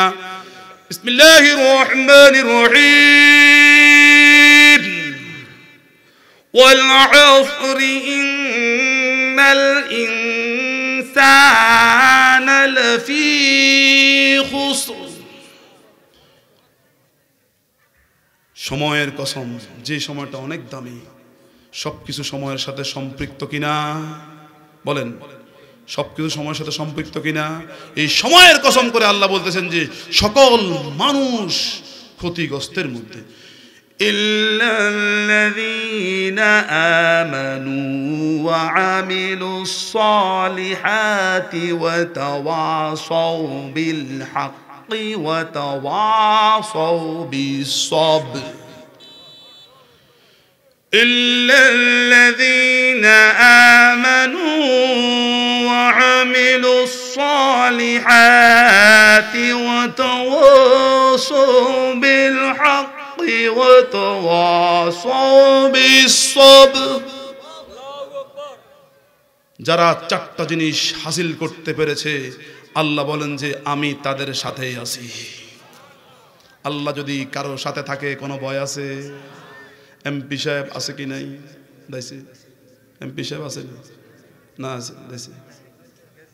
বিসমিল্লাহির রহমানির রহিম, ওয়াল আসরি ইন্নাল ইনসানা লাফি খুসর। সময়ের কসম, যে সময়টা অনেক দামি, সবকিছু সময়ের সাথে সম্পৃক্ত কিনা বলেন? সবকিছু সময়ের সাথে সম্পৃক্ত কিনা? এই সময়ের কসম করে আল্লাহ বলতেছেন যে সকল মানুষ ক্ষতিগ্রস্তের মধ্যে। ইল্লাল্লাযীনা আমানু ওয়া আমিলুস সালিহাতি ওয়া তাওয়াসাউ বিল হাক্কি ওয়া তাওয়াসাউ বিস সাবর। إلا الذين آمنوا وعملوا الصالحات وتواصوا بالحق وتواصوا بالصبر। যারা চারটা জিনিস হাসিল করতে পেরেছে, আল্লাহ বলেন যে আমি তাদের সাথেই আছি। আল্লাহ যদি কারো সাথে থাকে কোনো ভয় আছে? এমপি সাহেব আছে কি নাই? দাইছে এমপি সাহেব আছে না? আছে, দাইছে।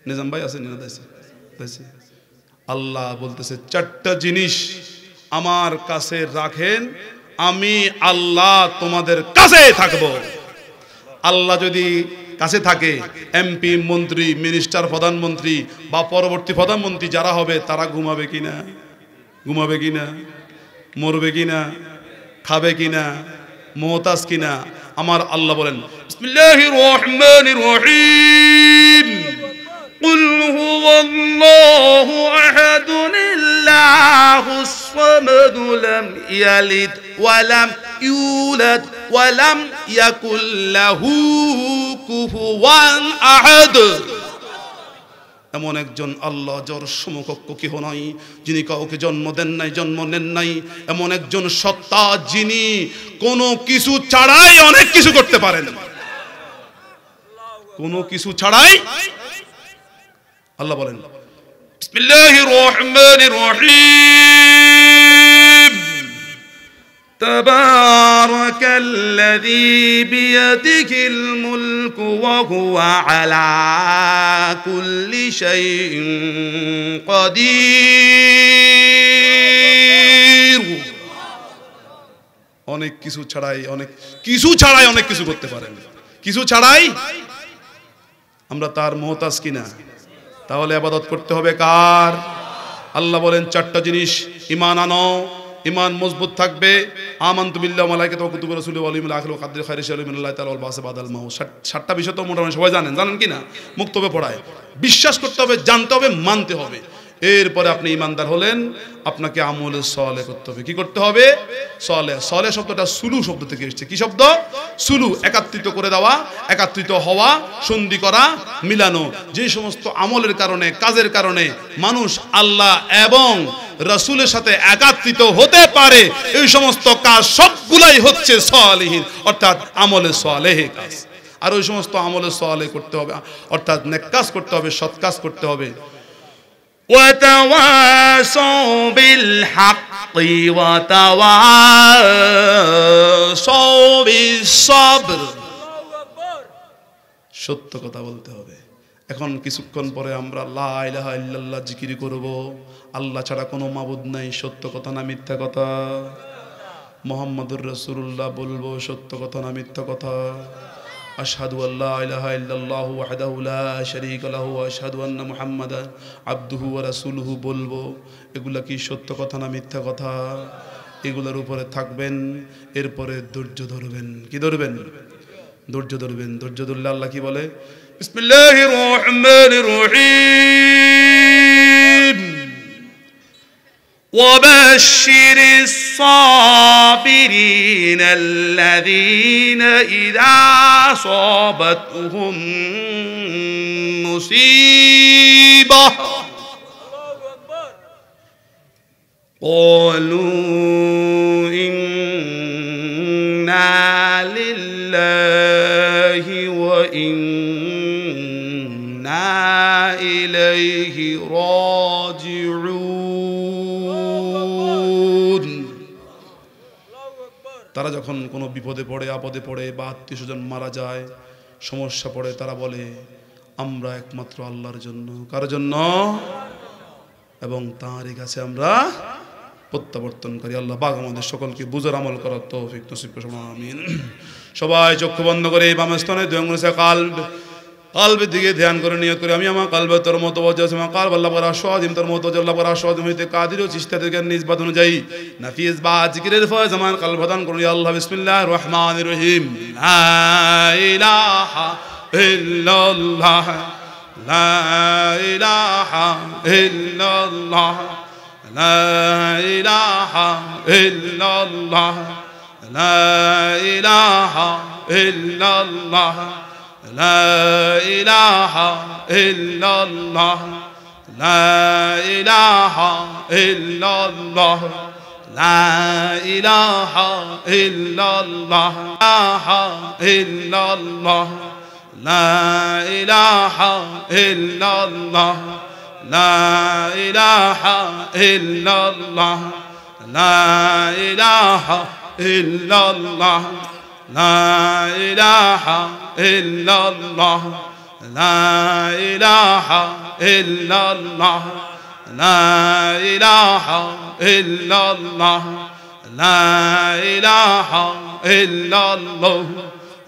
নিজাম ভাই আছে না? দাইছে, দাইছে। আল্লাহ বলতেছে চারটা জিনিস আমার কাছে রাখেন, আমি আল্লাহ তোমাদের কাছে থাকবো। আল্লাহ যদি কাছে থাকে, এমপি, মন্ত্রী, মিনিস্টার, প্রধানমন্ত্রী বা পরবর্তী প্রধানমন্ত্রী যারা হবে তারা ঘুমাবে কিনা, ঘুমাবে কিনা, মরবে কিনা, খাবে কিনা, মুহতাজ কিনা? আমার আল্লাহ বলেন বিসমিল্লাহির রহমানির রহিম কুল হুয়াল্লাহু আহাদুল্লাহুস সামাদ লাম ইয়ালিদ ওয়া লাম ইউলাদ ওয়া লাম ইয়াকুল লাহু কুফুয়ান আহাদ। এমন একজন আল্লাহ যার সমকক্ষ কেহ নাই, যিনি কাউকে জন্ম দেন নাই, জন্ম নেন নাই, এমন একজন সত্তা যিনি কোনো কিছু ছাড়াই অনেক কিছু করতে পারেন, কোনো কিছু ছাড়াই। আল্লাহ বলেন বিসমিল্লাহির রহমানির রহিম তাবারাকাল্লাযী বিয়াদিহিল মুলকু ওয়া হুয়া আলা কুল্লি শাইইন কাদির। অনেক কিছু ছাড়াই, অনেক কিছু ছাড়াই অনেক কিছু করতে পারেন, কিছু ছাড়াই। আমরা তার মুহতাজ কিনা? তাহলে ইবাদত করতে হবে কার? আল্লাহ বলেন চারটা জিনিস ঈমান আনো, ঈমান মজবুত থাকবে। আমানতু বিল্লাহি ওয়া মালাইকাতিহি ওয়া কুতুবিহি ওয়া রাসূলিহি ওয়াল ইয়াউমিল আখির ওয়া কদরি খাইরি শাররি মিনাল্লাহি তাআলা ওয়াল বাসি বাদাল মাউত। সাতটা বিষয় তো মোটামুটি সবাই জানেন, জানেন কিনা? মুক্তবে পড়ায় বিশ্বাস করতে হবে, জানতে হবে, মানতে হবে। এরপরে আপনি ঈমানদার হলেন, আপনাকে আমলে সালেহ করতে হবে। কি করতে হবে? সালেহ। সালেহ শব্দটা সুলু শব্দ থেকে এসেছে। কি শব্দ? সুলু, একত্রিত করে দেওয়া, একত্রিত হওয়া, সন্ধি করা, মিলানো। যে সমস্ত আমলের কারণে, কাজের কারণে মানুষ আল্লাহ এবং রাসূলের সাথে একত্রিত হতে পারে, এই সমস্ত কাজ সবগুলাই হচ্ছে সালেহীন, অর্থাৎ আমলে সালেহ কাজ। আর ওই সমস্ত আমলে সালেহ করতে হবে, অর্থাৎ নেক কাজ করতে হবে, সৎ কাজ করতে হবে। ওয়াতাওয়াসাউ বিল হাক্কি ওয়াতাওয়াসাউ বিস সাবর। সত্য কথা বলতে হবে। এখন কিছুক্ষণ পরে আমরা লা ইলাহা ইল্লাল্লাহ জিকির করব, আল্লাহ ছাড়া কোনো মাবুদ নাই, সত্য কথা না মিথ্যা কথা? মুহাম্মাদুর রাসূলুল্লাহ বলবো, সত্য কথা না মিথ্যা কথা? আশহাদু আল্লা ইলাহা ইল্লাল্লাহু ওয়াহদাহু লা শারীকা লাহু ওয়া আশহাদু আন্না মুহাম্মাদান আবদুহু ওয়া রাসূলুহু বলবো। এগুলা কি সত্য কথা না মিথ্যা কথা? এগুলোর উপরে থাকবেন, এরপরে ধৈর্য ধরবেন। কি ধরবেন? ধৈর্য ধরবেন। ধৈর্য ধরলে আল্লাহ কি বলে? বিসমিল্লাহির রহমানির রহিম وبشر الصابرين الذين إذا أصابتهم مصيبة قالوا إنا لله وإنا إليه راجعون। তারা যখন কোনো বিপদে পড়ে, আপদে পড়ে বা আত্মীয় স্বজন মারা যায়, সমস্যা পড়ে, তারা বলে আমরা একমাত্র আল্লাহর জন্য। কার জন্য? এবং তাঁরই কাছে আমরা প্রত্যাবর্তনকারী। আল্লাহ পাক আমাদের সকলকে বুঝার আমল করার তৌফিক নসিব করুন, আমিন। সবাই চক্ষু বন্ধ করে বাম স্তনে দুই আঙ্গুল সে কালবের দিকে ধ্যান করে নিয়ত করে আমি আমার কালবে তোর মতো আমার কাল আল্লাহ করা স্বাধীন, তোর মতো আল্লাহ করা স্বাধীন হইতে কাদির ও চিস্তা থেকে নিসবাত অনুযায়ী নাফিস বা জিকিরের ফয়েজ আমার কাল প্রদান করুন আল্লাহ। বিসমিল্লাহির রহমানির রহিম। লা ইলাহা ইল্লাল্লাহ লা ইলাহা ইল্লাল্লাহ লা ইলাহা ইল্লাল্লাহ লা ইলাহা ইল্লাল্লাহ لا إله إلا الله لا إله إلا الله لا إله إلا الله إلا الله لا إله إلا الله لا إله إلا الله لا إله إلا الله لا إله إلا الله لا إله إلا الله لا إله إلا الله لا إله إلا الله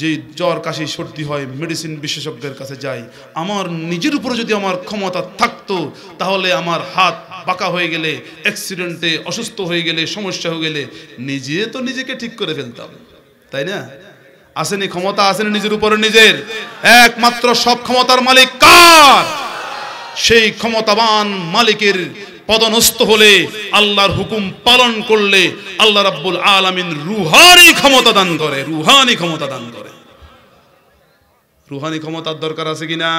যে জ্বর কাশি সর্দি হয় মেডিসিন বিশেষজ্ঞের কাছে যাই, আমার নিজের উপরে যদি আমার ক্ষমতা থাকতো তাহলে আমার হাত বাঁকা হয়ে গেলে, অ্যাক্সিডেন্টে অসুস্থ হয়ে গেলে, সমস্যা হয়ে গেলে নিজে তো নিজেকে ঠিক করে ফেলতাম, তাই না? আসেনি ক্ষমতা, আসেনি নিজের উপরে নিজের। একমাত্র সব ক্ষমতার মালিক কার? সেই ক্ষমতাবান মালিকের পদনস্থ হলে, আল্লাহর হুকুম পালন করলে আল্লাহ রাব্বুল আলামিন রুহানি ক্ষমতা দান করে, রুহানি ক্ষমতা দান করে। রুহানি ক্ষমতার দরকার আছে কিনা?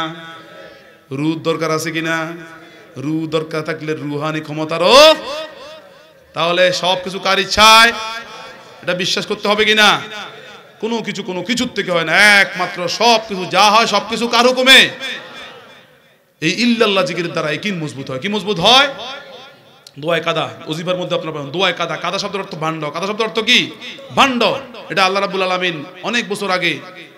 রূহ দরকার আছে কিনা? রূহ দরকার থাকলে রুহানি ক্ষমতারও, তাহলে সবকিছু কার ইচ্ছায়, এটা বিশ্বাস করতে হবে কিনা? কোনো কিছুর থেকে হয় না, একমাত্র সবকিছু যা হয় সবকিছু কার হুকুমে? এই ইল্লাল্লাহ জিকিরের দ্বারা ইয়াকিন মজবুত হয়। কি মজবুত হয়? দোয়ায়ে কাদা, ওজিফার মধ্যে আপনারা পাবেন দোয়ায়ে কাদা। কাদা শব্দের অর্থ ভাণ্ড। কাদা শব্দের অর্থ কি? ভাণ্ড। এটা আল্লাহ রাব্বুল আলামিন অনেক বছর আগে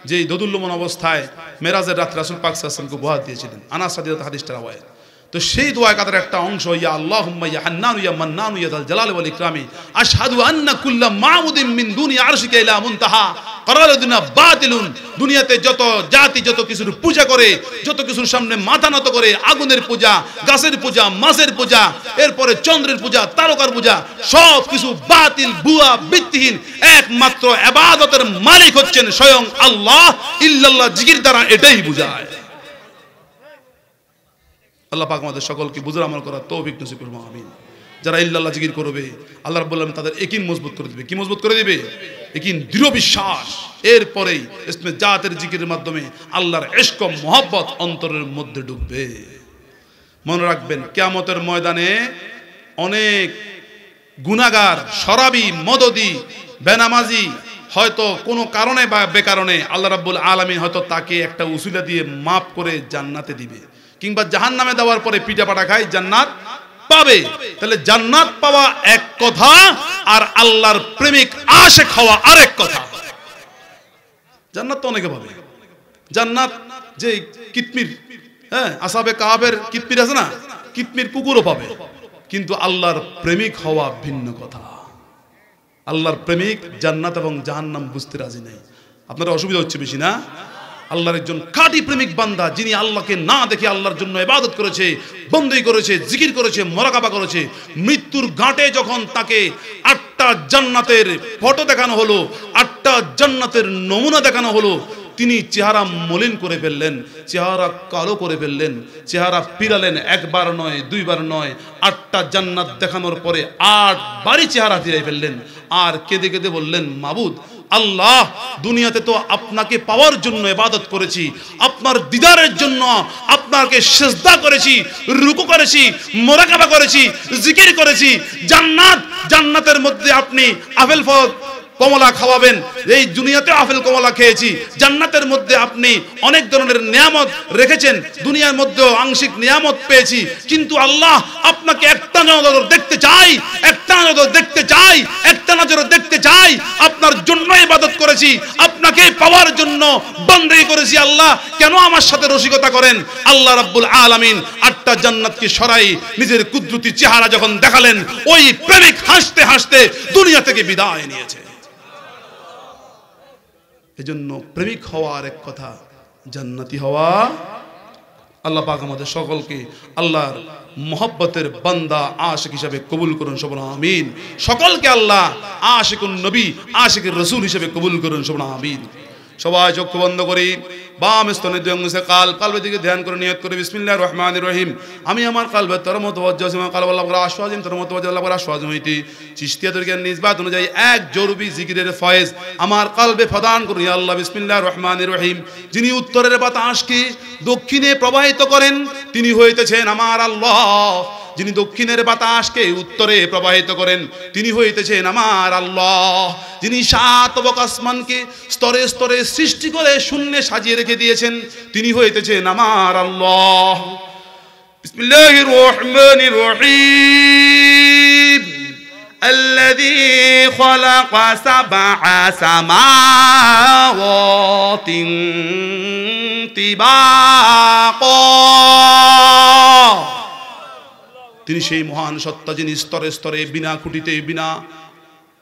যে দোদুল্যমান অবস্থায় মেরাজের রাতে রাসূল পাক সাল্লাল্লাহু আলাইহি ওয়াসাল্লামকে উপহার দিয়েছিলেন, আনাস রাদিয়াল্লাহু হাদিসটা রাওয়ায়াত। তো সেই দোয়া কাদার একটা অংশ, ইয়া আল্লাহুম্মা ইয়া হান্নানু ইয়া মান্নানু ইয়া যাল জালালি ওয়াল ইকরামি আশহাদু আন্না কুল্লা মা'বুদিন মিন দুনি আরশিকা ইলা মুনতাহা করারুনা বাতিলুন। দুনিয়াতে যত জাতি যত কিছুর পূজা করে, যত কিছুর সামনে মাথা নত করে, আগুনের পূজা, গাছের পূজা, মাছের পূজা, এরপরে চন্দ্রের পূজা, তারকার পূজা, সব কিছু বাতিল, ভুয়া, ভিত্তিহীন। একমাত্র ইবাদতের মালিক হচ্ছেন স্বয়ং আল্লাহ। ইল্লাল্লাহ জিকির দ্বারা এটাই বোঝায়। আল্লাহ পাক আমাদের সকলকে বুঝার আমল করার তৌফিক নসিব করুন, আমিন। যারা ইল্লাল্লাহ জিকির করবে আল্লাহ রাব্বুল আলামিন তাদের ইয়াকিন মজবুত করে দিবে। কি মজবুত করে দিবে? ইয়াকিন, দৃঢ় বিশ্বাস। এরপরেই ইসমে জাতের জিকিরের মাধ্যমে আল্লাহর ইশক ও মহব্বত অন্তরের মধ্যে ঢুকবে। মনে রাখবেন, কিয়ামতের ময়দানে অনেক গুনাহগার, শরাবী, মদদি, বেনামাজি হয়তো কোনো কারণে বা বেকারণে আল্লাহ রাব্বুল আলামিন হয়তো তাকে একটা উসিলা দিয়ে মাফ করে জান্নাতে দিবে, কিংবা জাহান্নামে দেওয়ার পরে পিঠা পাটা খায় জান্নাত পাবে। তাহলে জান্নাত পাওয়া এক কথা, আর আল্লাহর প্রেমিক আশিক হওয়া আরেক কথা। জান্নাত তো অনেকে পাবে, জান্নাত যে কিতমির, আসহাবে কাহাবের কিতমির আছে না, কিতমির কুকুরও পাবে, কিন্তু আল্লাহর প্রেমিক হওয়া ভিন্ন কথা। আল্লাহর প্রেমিক জান্নাত এবং জাহান্নাম বুঝতে রাজি নাই। আপনার অসুবিধা হচ্ছে বেশি না? আল্লাহর একজন খাঁটি প্রেমিক বান্দা, যিনি আল্লাহকে না দেখে আল্লাহর জন্য ইবাদত করেছে, বন্দী করেছে, জিকির করেছে, মুরাকাবা করেছে, মৃত্যুর ঘাটে যখন তাকে 8টা জান্নাতের ফটো দেখানো হলো, 8টা জান্নাতের নমুনা দেখানো হলো, তিনি চেহারা মলিন করে ফেললেন, চেহারা কালো করে ফেললেন, চেহারা ফিরালেন, একবার নয়, দুইবার নয়, 8টা জান্নাত দেখানোর পরে 8 বারই চেহারা ফিরাই ফেললেন। আর কেঁদে কেঁদে বললেন, মাবুদ আল্লাহ, দুনিয়াতে তো আপনাকে পাওয়ার জন্য ইবাদত করেছি, আপনার দিদারের জন্য আপনাকে সিজদা করেছি, রুকু করেছি, মুরাকাবা করেছি, জিকির করেছি। জান্নাতের মধ্যে আপনি আপেল ফল কমলা খাওয়াবেন, এই দুনিয়াতে আপেল কমলা খেয়েছি। জান্নাতের মধ্যে আপনি অনেক ধরনের নিয়ামত রেখেছেন, দুনিয়ার মধ্যেও আংশিক নিয়ামত পেয়েছি। কিন্তু আল্লাহ, আপনাকে একটা নজর দেখতে চাই, একটা নজর দেখতে চাই, একটা নজর দেখতে চাই। আপনার জন্য ইবাদত করেছি, আপনাকে পাওয়ার জন্য বন্দেগী করেছি। আল্লাহ, কেন আমার সাথে রসিকতা করেন? আল্লাহ রাব্বুল আলামিন 8টা জান্নাতকে সরাই নিজের কুদরতি চেহারা যখন দেখালেন, ওই প্রেমিক হাসতে হাসতে দুনিয়া থেকে বিদায় নিয়েছে। এজন্য প্রেমিক হওয়া আরেক কথা, জান্নাতি হওয়া। আল্লাহ পাক আমাদের সকলকে আল্লাহর মহব্বতের বান্দা আশিক হিসেবে কবুল করুন, সবাই আমিন। সকলকে আল্লাহ আশিকুন নবী, আশিকুর রাসূল হিসেবে কবুল করুন, সবাই আমিন। সবাই চোখ বন্ধ করি, বাম স্তনে দুই আঙ্গুলে কালবের দিকে ধ্যান করে নিয়ত করে বিসমিল্লাহির রহমানির রহিম। আমি আমার কালবের তরমত ওয়াজ্জাহ সিমা কালব আল্লাহ ওয়া আশওয়াজিম তরমত ওয়াজ্জাহ আল্লাহ ওয়া আশওয়াজিম হইতি চিশতিয়া তরিকার নিসবাত অনুযায়ী এক জরুরি জিকিরের ফয়েজ আমার কালবে প্রদান করুন ইয়া আল্লাহ। বিসমিল্লাহির রহমানির রহিম। যিনি উত্তরের বাতাসকে দক্ষিণে প্রবাহিত করেন তিনি হইতেছেন আমার আল্লাহ। যিনি দক্ষিণের বাতাসকে উত্তরে প্রবাহিত করেন তিনি হইতেছেন আমার আল্লাহ। যিনি 7 আসমানকে স্তরে স্তরে সৃষ্টি করে শূন্যে সাজিয়ে রেখে দিয়েছেন তিনি হইতেছেন আমার আল্লাহ। বিসমিল্লাহির রহমানির রহিম। الذي خلق 7 سماوات طباقا। তিনি সেই মহান সত্তা যিনি স্তরে স্তরে বিনা খুঁটিতে বিনা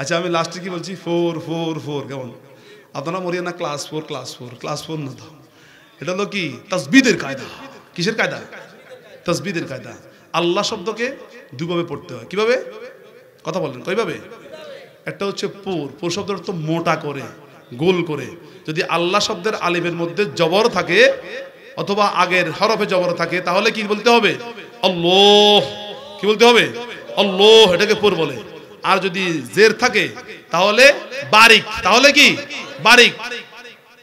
আচ্ছা আমি লাস্টে কি বলছি 4 4 4 কেমন আপনারা মরিয়া না ক্লাস 4 ক্লাস 4 ক্লাস 4 না তো এটা হলো কি তাসবিদের কায়দা কিসের কায়দা তাসবিদের কায়দা আল্লাহ শব্দকে দুইভাবে পড়তে হয় কিভাবে কথা বলেন কয়ভাবে একটা হচ্ছে পুর শব্দের অর্থ মোটা করে গোল করে যদি আল্লাহ শব্দের আলিফের মধ্যে জবর থাকে অথবা আগের হরফে জবর থাকে তাহলে কি বলতে হবে আল্লাহ কি বলতে হবে আল্লাহ এটাকে পুর বলে আর যদি জের থাকে তাহলে বারিক তাহলে কি বারিক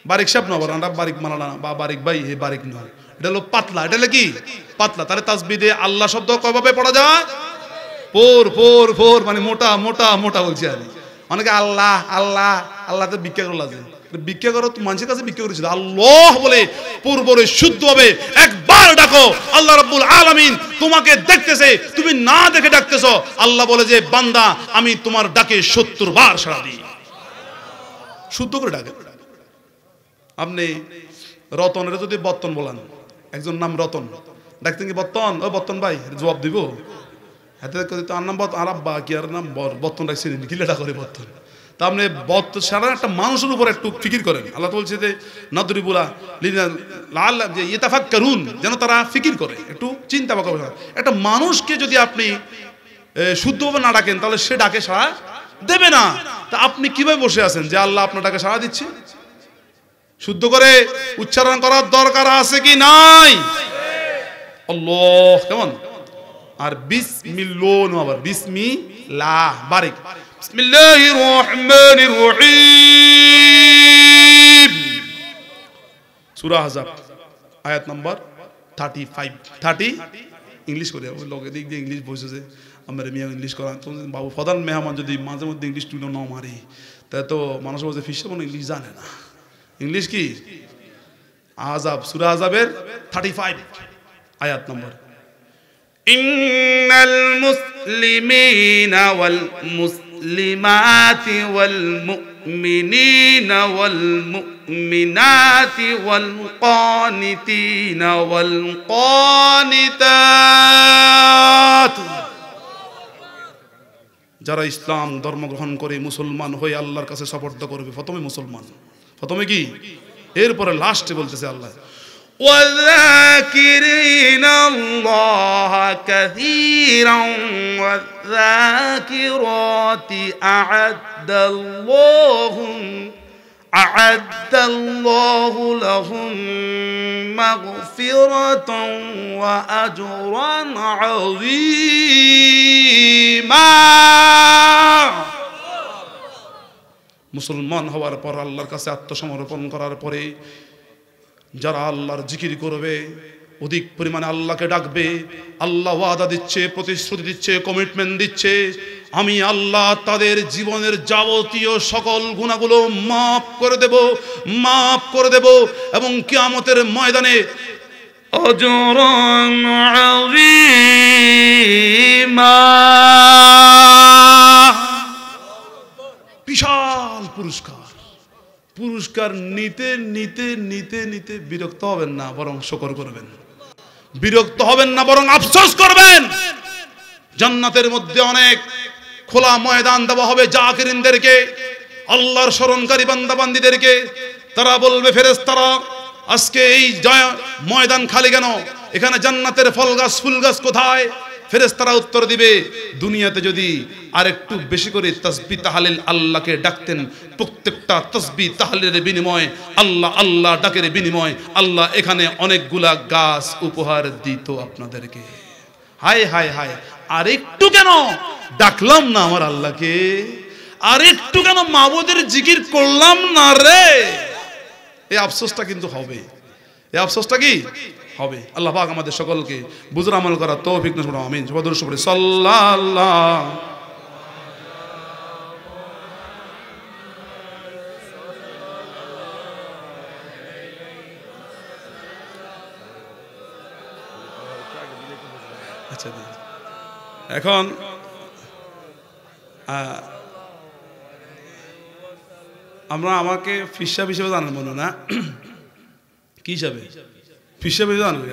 বারিক শব্দ না বলা বারিক মানানা বা বারিক ভাই হে বারিক নয় এটা হলো পাতলা এটা হলো কি পাতলা তাহলে তাসবিদে আল্লাহ শব্দ কয়ভাবে পড়া যায় ফোর ফোর ফোর মানে মোটা মোটা মোটা বলছি আমি অনেকে আল্লাহ আল্লাহ আল্লাহ তো ভিক্ষা করলা যে ভিক্ষা করো মানুষের কাছে ভিক্ষা করেছিল আল্লাহ বলে পূর্বরে শুদ্ধ হবে একবার ডাকো আল্লাহ রাব্বুল আলামিন তোমাকে দেখতেছে তুমি না দেখে ডাকতেছো আল্লাহ বলে যে বান্দা আমি তোমার ডাকে 70 বার সাড়া দিই শুদ্ধ করে ডাকে আপনি রতনের যদি বর্তন বলেন একজন নাম রতন ডাকতেন কি বর্তন ও বর্তন ভাই জবাব দিব হাতে আর নাম আর আব্বা কি আর নাম বর্তন রাখছি কিলেটা করে বর্তন তা আপনি সারা একটা মানুষের উপর একটু ফিকির করেন আল্লাহ বলছে যে নাদরিবুলা লাল যে ইতাফাক্কারুন যেন তারা ফিকির করে একটু চিন্তা ভাবনা একটা মানুষকে যদি আপনি শুদ্ধভাবে না ডাকেন তাহলে সে ডাকে সাড়া দেবে না তা আপনি কিভাবে বসে আছেন যে আল্লাহ আপনার ডাকে সাড়া দিচ্ছে শুদ্ধ করে উচ্চারণ করার দরকার আছে কি নাই আল্লাহ কেমন আর বিসমিল্লাহ আবার বিসমিল্লাহ বারিক বিসমিল্লাহির রহমানির রহিম সূরা আহজাব আয়াত নাম্বার 30 ইংলিশ করে লোকে দিক দিয়ে ইংলিশ বসেছে আমরা মিয়া ইংলিশ করা তো বাবু প্রধান মেহমান যদি মাঝে মধ্যে ইংলিশ টুলো না মারে তাই তো মানুষ বলছে ফিসে কোনো ইংলিশ জানে না ইংলিশ কি আহজাব সূরা আহজাবের 35 আয়াত নাম্বার ইন্নাল মুসলিমিনা ওয়াল মুসলিমাতি ওয়াল মুমিনিনা ওয়াল মুমিনাতি ওয়াল কানিতিনা ওয়াল কানিতাত যারা ইসলাম ধর্ম গ্রহণ করে মুসলমান হয়ে আল্লাহর কাছে সুপর্দ করবে প্রথমে মুসলমান প্রথমে কি এরপরে লাস্টে বলতেছে আল্লাহ وَالذَّاكِرِينَ اللَّهَ كَثِيرًا وَالذَّاكِرَاتِ أَعَدَّ اللَّهُ لَهُم مَغْفِرَةً وَأَجْرًا عَظِيمًا মুসলমান হওয়ার পর আল্লাহর কাছে আত্মসমর্পণ করার পরে যারা আল্লাহর জিকির করবে অধিক পরিমাণে আল্লাহকে ডাকবে আল্লাহ ওয়াদা দিচ্ছে প্রতিশ্রুতি দিচ্ছে কমিটমেন্ট দিচ্ছে আমি আল্লাহ তাদের জীবনের যাবতীয় সকল গুনাহগুলো মাফ করে দেব এবং কিয়ামতের ময়দানে আজরান আযীমা বিশাল পুরস্কার নিতে নিতে নিতে নিতে বিরক্ত হবেন না বরং শুকর করবেন বিরক্ত হবেন না বরং আফসোস করবেন জান্নাতের মধ্যে অনেক খোলা ময়দান দেওয়া হবে জাকিরিনদেরকে আল্লাহর স্মরণকারী বান্দা বান্দীদেরকে তারা বলবে ফেরেশতারা আজকে এই ময়দান খালি কেন এখানে জান্নাতের ফল গাছ ফুল গাছ কোথায় ফেরেশতারা উত্তর দিবে দুনিয়াতে যদি আরেকটু বেশি করে তাসবিহ তাহলিল আল্লাহকে ডাকতেন প্রত্যেকটা তাসবিহ তাহলিলের বিনিময়ে আল্লাহ আল্লাহ ডাকের বিনিময়ে আল্লাহ এখানে অনেকগুলা গাছ উপহার দিত আপনাদেরকে হায় হায় হায় আরেকটু কেন ডাকলাম না আমার আল্লাহকে আরেকটু কেন মাবুদের জিকির করলাম না রে এই আফসোসটা কিন্তু হবে এই আফসোসটা কি হবে আল্লাহ পাক আমাদের সকলকে বুঝুর আমল করার তৌফিক দান করুন আমিন সবাই দরুদ পড়ে সাল্লাল্লাহু আচ্ছা এখন আমাকে ফিসাব হিসেবে জানেন মনে না কি হিসাবে ফিসাব হিসেবে জানেন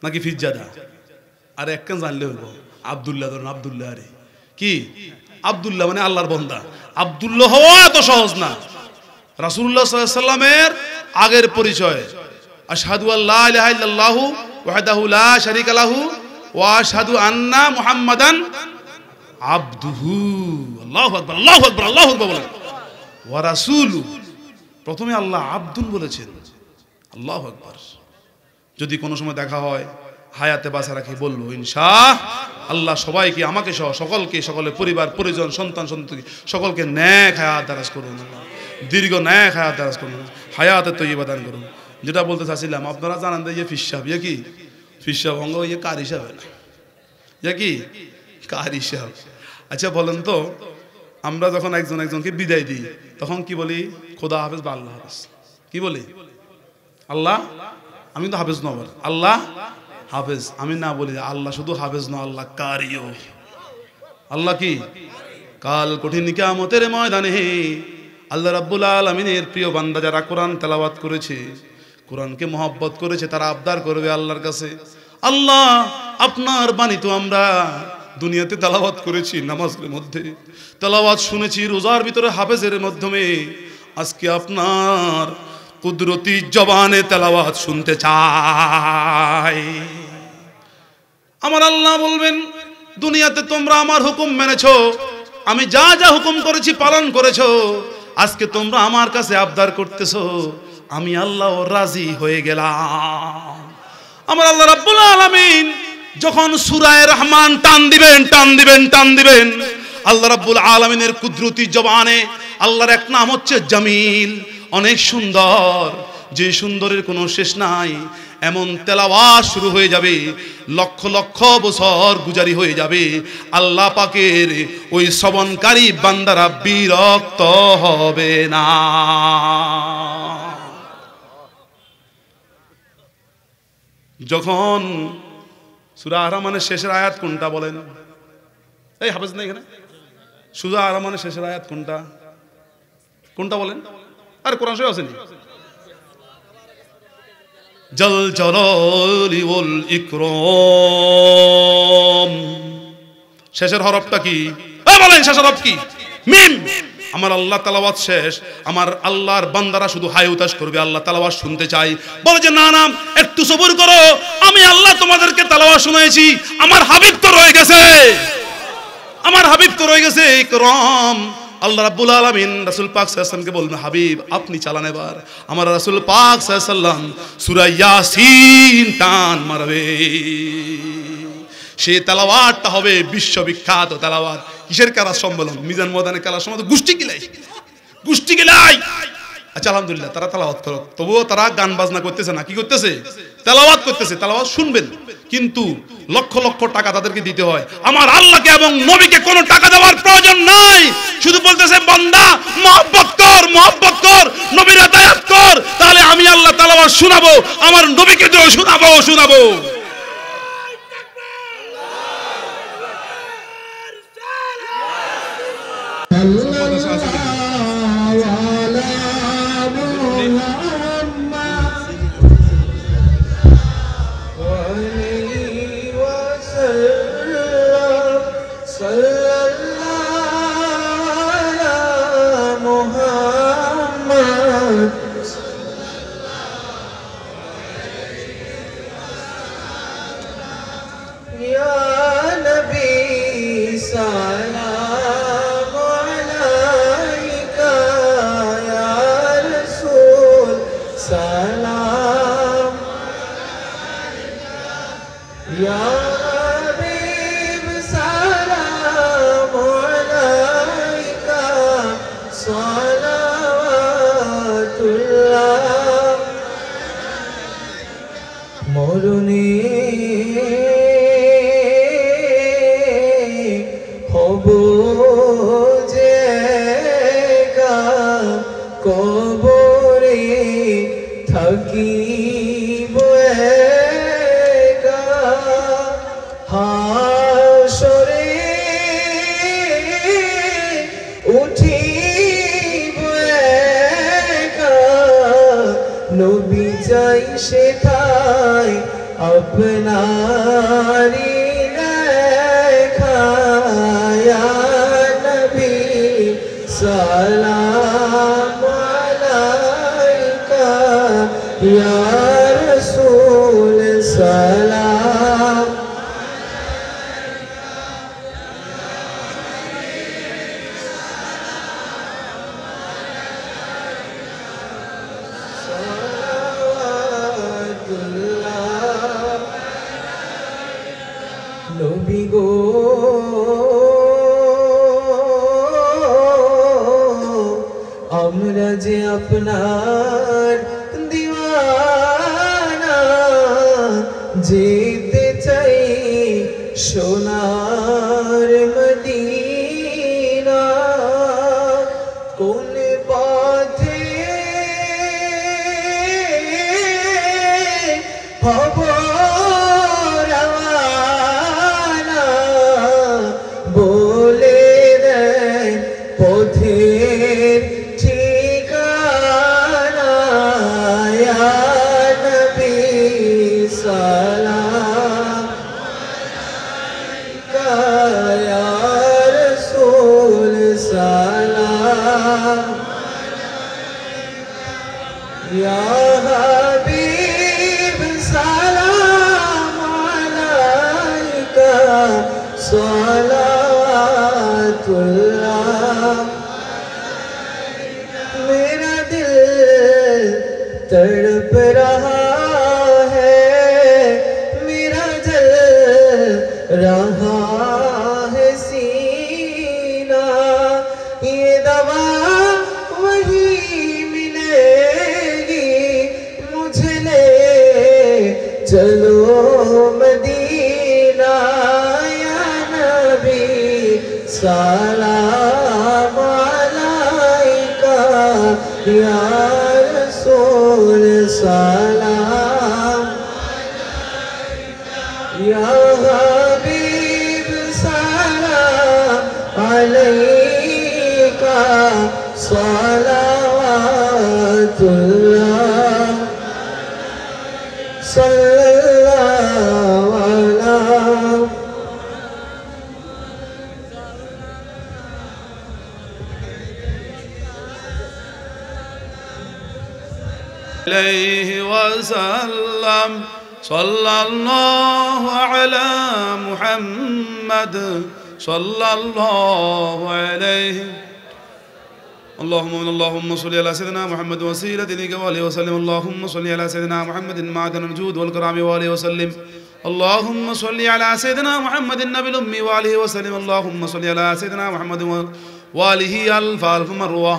নাকি ফিজ্জাদা আর একখান জানলে হইব আব্দুল্লাহ ধরুন আব্দুল্লাহ আরে কি আব্দুল্লাহ মানে আল্লাহর বান্দা। আব্দুল্লাহ হওয়া এত সহজ না। রাসূলুল্লাহ সাল্লাল্লাহু আলাইহি ওয়াসাল্লামের আগের পরিচয় আশহাদু আল্লা ইলাহা ইল্লাল্লাহু ওয়াহদাহু লা শারীকা লাহু ওয়া আশহাদু আন্না মুহাম্মাদান আবদুহু। আল্লাহু আকবার, আল্লাহু আকবার, আল্লাহু আকবার বলেন। ওয়া রাসূলু, প্রথমে আল্লাহ আব্দুন বলেছেন। আল্লাহু আকবার। যদি কোনো সময় দেখা হয় হায়াতে বাঁচা রাখি বলবো ইনশাআল্লাহ সবাইকে, আমাকে সহ সকলকে, সকলের পরিবার পরিজন সন্তান সন্ততি সকলকে নেক হায়াত দারাজ করুন, দীর্ঘ নেক হায়াত দারাজ করুন, হায়াতে তৈয়বা দান করুন। যেটা বলতে চাচ্ছিলাম, আপনারা জানেন যে ফিস সাহেব কি ফিস সাহেব অঙ্গ কার হিসাবে না কি কার হিসাব। আচ্ছা বলেন তো, আমরা যখন একজনকে বিদায় দিই তখন কি বলি? খোদা হাফেজ বা আল্লাহ হাফেজ। কি বলি? আল্লাহ, আমি তো হাফেজ নবর, আল্লাহ হাফেজ। আমি না বলি আল্লাহ শুধু হাফেজ নয়, আল্লাহ কারিও। আল্লাহ কি? কাল কঠিন কিয়ামতের ময়দানে আল্লাহ রাব্বুল আলামিনের প্রিয় বান্দা যারা কোরআন তেলাওয়াত করেছে, কোরআনকে মহব্বত করেছে, তারা আবদার করবে আল্লাহর কাছে, আল্লাহ আপনার বাণী তো আমরা দুনিয়াতে তেলাওয়াত করেছি, নামাজের মধ্যে তেলাওয়াত শুনেছি, রোজার ভিতরে হাফেজের মাধ্যমে, আজকে আপনার কুদরতি জবানে তেলাওয়াত শুনতে চাই। আমার আল্লাহ বলবেন, দুনিয়াতে তোমরা আমার হুকুম মেনেছো, আমি যা যা হুকুম করেছি পালন করেছো, আজকে তোমরা আমার কাছে আবদার করতেছো, আমি আল্লাহ রাজি হয়ে গেলাম। আমার আল্লাহ রাব্বুল আলামিন যখন সূরা রহমান টান দিবেন, আল্লাহ রাব্বুল আলামিনের কুদরতি জবানে আল্লাহর এক নাম হচ্ছে জামিল, অনেক সুন্দর, যে সুন্দরের কোনো শেষ নাই। এমন তেলাওয়াত শুরু হয়ে যাবে, লক্ষ লক্ষ বছর গুজারি হয়ে যাবে, আল্লাহ পাকের ওই শ্রবণকারী বান্দারা বিরক্ত হবে না। যখন সূরা আর-রহমানের শেষের আয়াত কোনটা বলেন? এই হাফেজ না এখানে? সূরা আর-রহমানের শেষের আয়াত কোনটা? কোনটা বলেন? আরে কোরআন শরীফ আছে নি? জাল জালালি ওয়াল ইকরাম। শেষের হরফটা কি? বলেন শেষের হরফ কি? মিম। আমার আল্লাহ তেলাওয়াত শেষ, আমার আল্লাহর বান্দারা শুধু হায় উতাস করবে, আল্লাহ তেলাওয়াত শুনতে চাই। বলে যে না না, একটু সবুর করো, আমি আল্লাহ তোমাদেরকে তেলাওয়াত শুনিয়েছি, আমার হাবিব তো রয়ে গেছে, আমার হাবিব তো রয়ে গেছে। ইকরাম। আল্লাহ রাব্বুল আলামিন রাসূল পাক সাল্লাল্লাহু আলাইহি ওয়াসাল্লামকে বলবেন, হাবিব আপনি চালান এবার। আমার রাসূল পাক সাল্লাল্লাহু আলাইহি ওয়াসাল্লাম সূরা ইয়াসিন টান মারবে, সেই তেলাওয়াতটা হবে বিশ্ববিখ্যাত তেলাওয়াত। কিসের কারা সম্মেলন? মিজান ময়দানে কারা সম্মেলন? গোষ্ঠী গিলাই। আচ্ছা আলহামদুলিল্লাহ, তারা তেলাওয়াত করো, তবুও তারা গান বাজনা করতেছে না, কি করতেছে? তেলাওয়াত করতেছে। তেলাওয়াত শুনবেন, কিন্তু লক্ষ লক্ষ টাকা তাদেরকে দিতে হয়। আমার আল্লাহকে এবং নবীকে কোনো টাকা দেওয়ার প্রয়োজন নাই, শুধু বলতেছে বান্দা মহব্বত কর, নবীর আতায়াত কর, তাহলে আমি আল্লাহ তেলাওয়াত শোনাবো, আমার নবীকে দিয়েও শোনাবো। আপনারি দেখা, ইয়া নবী গো আমরা যে আপনার দিওয়ানা, যেতে চাই সোনার মদিনা। কোন পথে হব রওয়ানা, বলে দেন পথের ঠিকানা। ইয়া নবী সালাম আলাইকা, ইয়া রাসূল সালাম আলাইকা, ইয়া হাবিব সালাম আলাইকা, সলাওয়াতুল্লাহ। मेरा दिल तड़प रहा है, मेरा जल रहा है सीना। ये दवा वही मिलेगी, मुझे ले चलो मदीना। या नबी सलाम अलैका, या रसूल सलाम अलैका, या हबीब सलाम अलैका, सलावतुल्लाह सल्लल्लाहु अलैहि। عليه وسلم صلى الله على محمد صلى الله عليه اللهم صل على سيدنا محمد وسيلة إليك وآله وسلم. اللهم صل على سيدنا محمد معدن الجود والكرام وآله وسلم. اللهم صل على سيدنا محمد النبي الأمي وآله وسلم. اللهم صل على سيدنا محمد وآله ألف ألف مرة.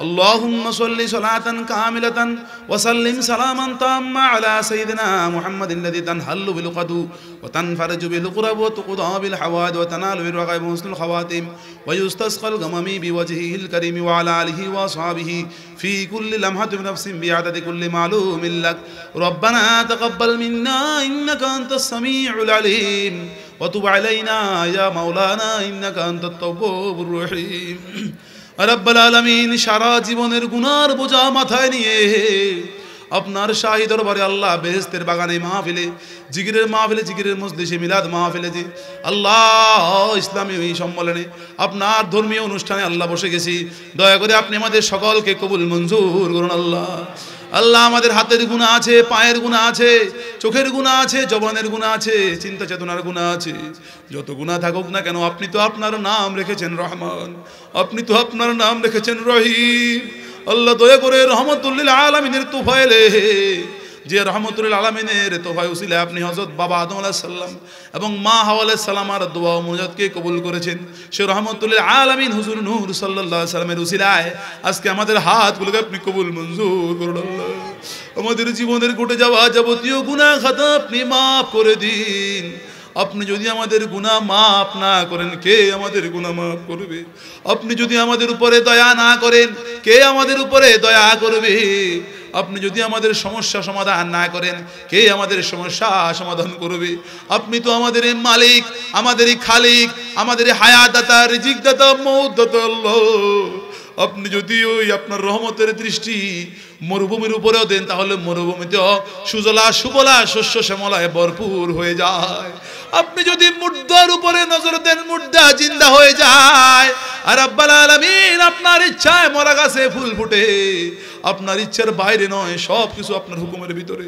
اللهم صل صلاة كاملة وسلم سلاما تاما على سيدنا محمد الذي تنحل بالعقد وتنفرج بالكرب وتقضى بالحوائج وتنال بالرغائب وحسن الخواتم ويستسقى الغمم بوجهه الكريم وعلى آله وأصحابه في كل لمحة بنفس بعدد كل معلوم لك. ربنا تقبل منا إنك أنت السميع العليم وتب علينا يا مولانا إنك أنت التواب الرحيم. রব্বুল আলামিন সারা জীবনের গুনার বোঝা মাথায় নিয়ে আপনার শাহী দরবারে আল্লাহ বেহেশতের বাগানে মাহফিলে জিকিরের মাহফিলে জিকিরের মজলিসে মিলাদ মাহফিলে যে আল্লাহ ইসলামী এই সম্মেলনে আপনার ধর্মীয় অনুষ্ঠানে আল্লাহ বসে গেছি। দয়া করে আপনি আমাদের সকলকে কবুল মঞ্জুর করুন। আল্লাহ আল্লাহ আমাদের হাতের গুনাহ আছে, পায়ের গুনাহ আছে, চোখের গুনাহ আছে, জবানের গুনাহ আছে, চিন্তা চেতনার গুনাহ আছে। যত গুনাহ থাকুক না কেন আপনি তো আপনার নাম রেখেছেন রহমান, আপনি তো আপনার নাম রেখেছেন রহিম। আল্লাহ দয়া করে রহমতুল লিল আলামিনের তোফায়েলে যে রহমতুল আলামিনের তোফায় উসিলে আপনি হযরত বাবা আদম আলাইহিস সালাম এবং মা হাওয়া আলাইহিস সালামের দোয়া ও মুনাজাতকে কবুল করেছেন। সে রহমতুল লিল আলামিন হুজুর নূর সাল্লাল্লাহু আলাইহি সাল্লামের উসিলায় আজকে আমাদের হাতগুলোকে আপনি কবুল মঞ্জুর করুন। আল্লাহ আমাদের জীবনের ঘটে যাওয়া যাবতীয় গুনাহ খাতা আপনি মাফ করে দিন। আপনি যদি আমাদের গুনাহ মাফ না করেন কে আমাদের গুনাহ মাফ করবে? আপনি যদি আমাদের উপরে দয়া না করেন কে আমাদের উপরে দয়া করবে? আপনি যদি আমাদের সমস্যা সমাধান না করেন কে আমাদের সমস্যা সমাধান করবে? আপনি তো আমাদের মালিক, আমাদের খালিক, আমাদের হায়াত দাতা, রিজিক দাতা, মওত দাতা। আল্লাহ আপনি যদি ওই আপনার রহমতের দৃষ্টি মরুভূমির উপরেও দেন তাহলে মরুভূমিতেও সুজলা সুফলা শস্য শ্যামলায় ভরপুর হয়ে যায়। আপনি যদি মুর্দার উপরে নজর দেন মুর্দা জিন্দা হয়ে যায়। আর রব্বুল আলামিন আপনার ইচ্ছায় মরা গাছে ফুল ফুটে, আপনার ইচ্ছার বাইরে নয়, সব কিছু আপনার হুকুমের ভিতরে।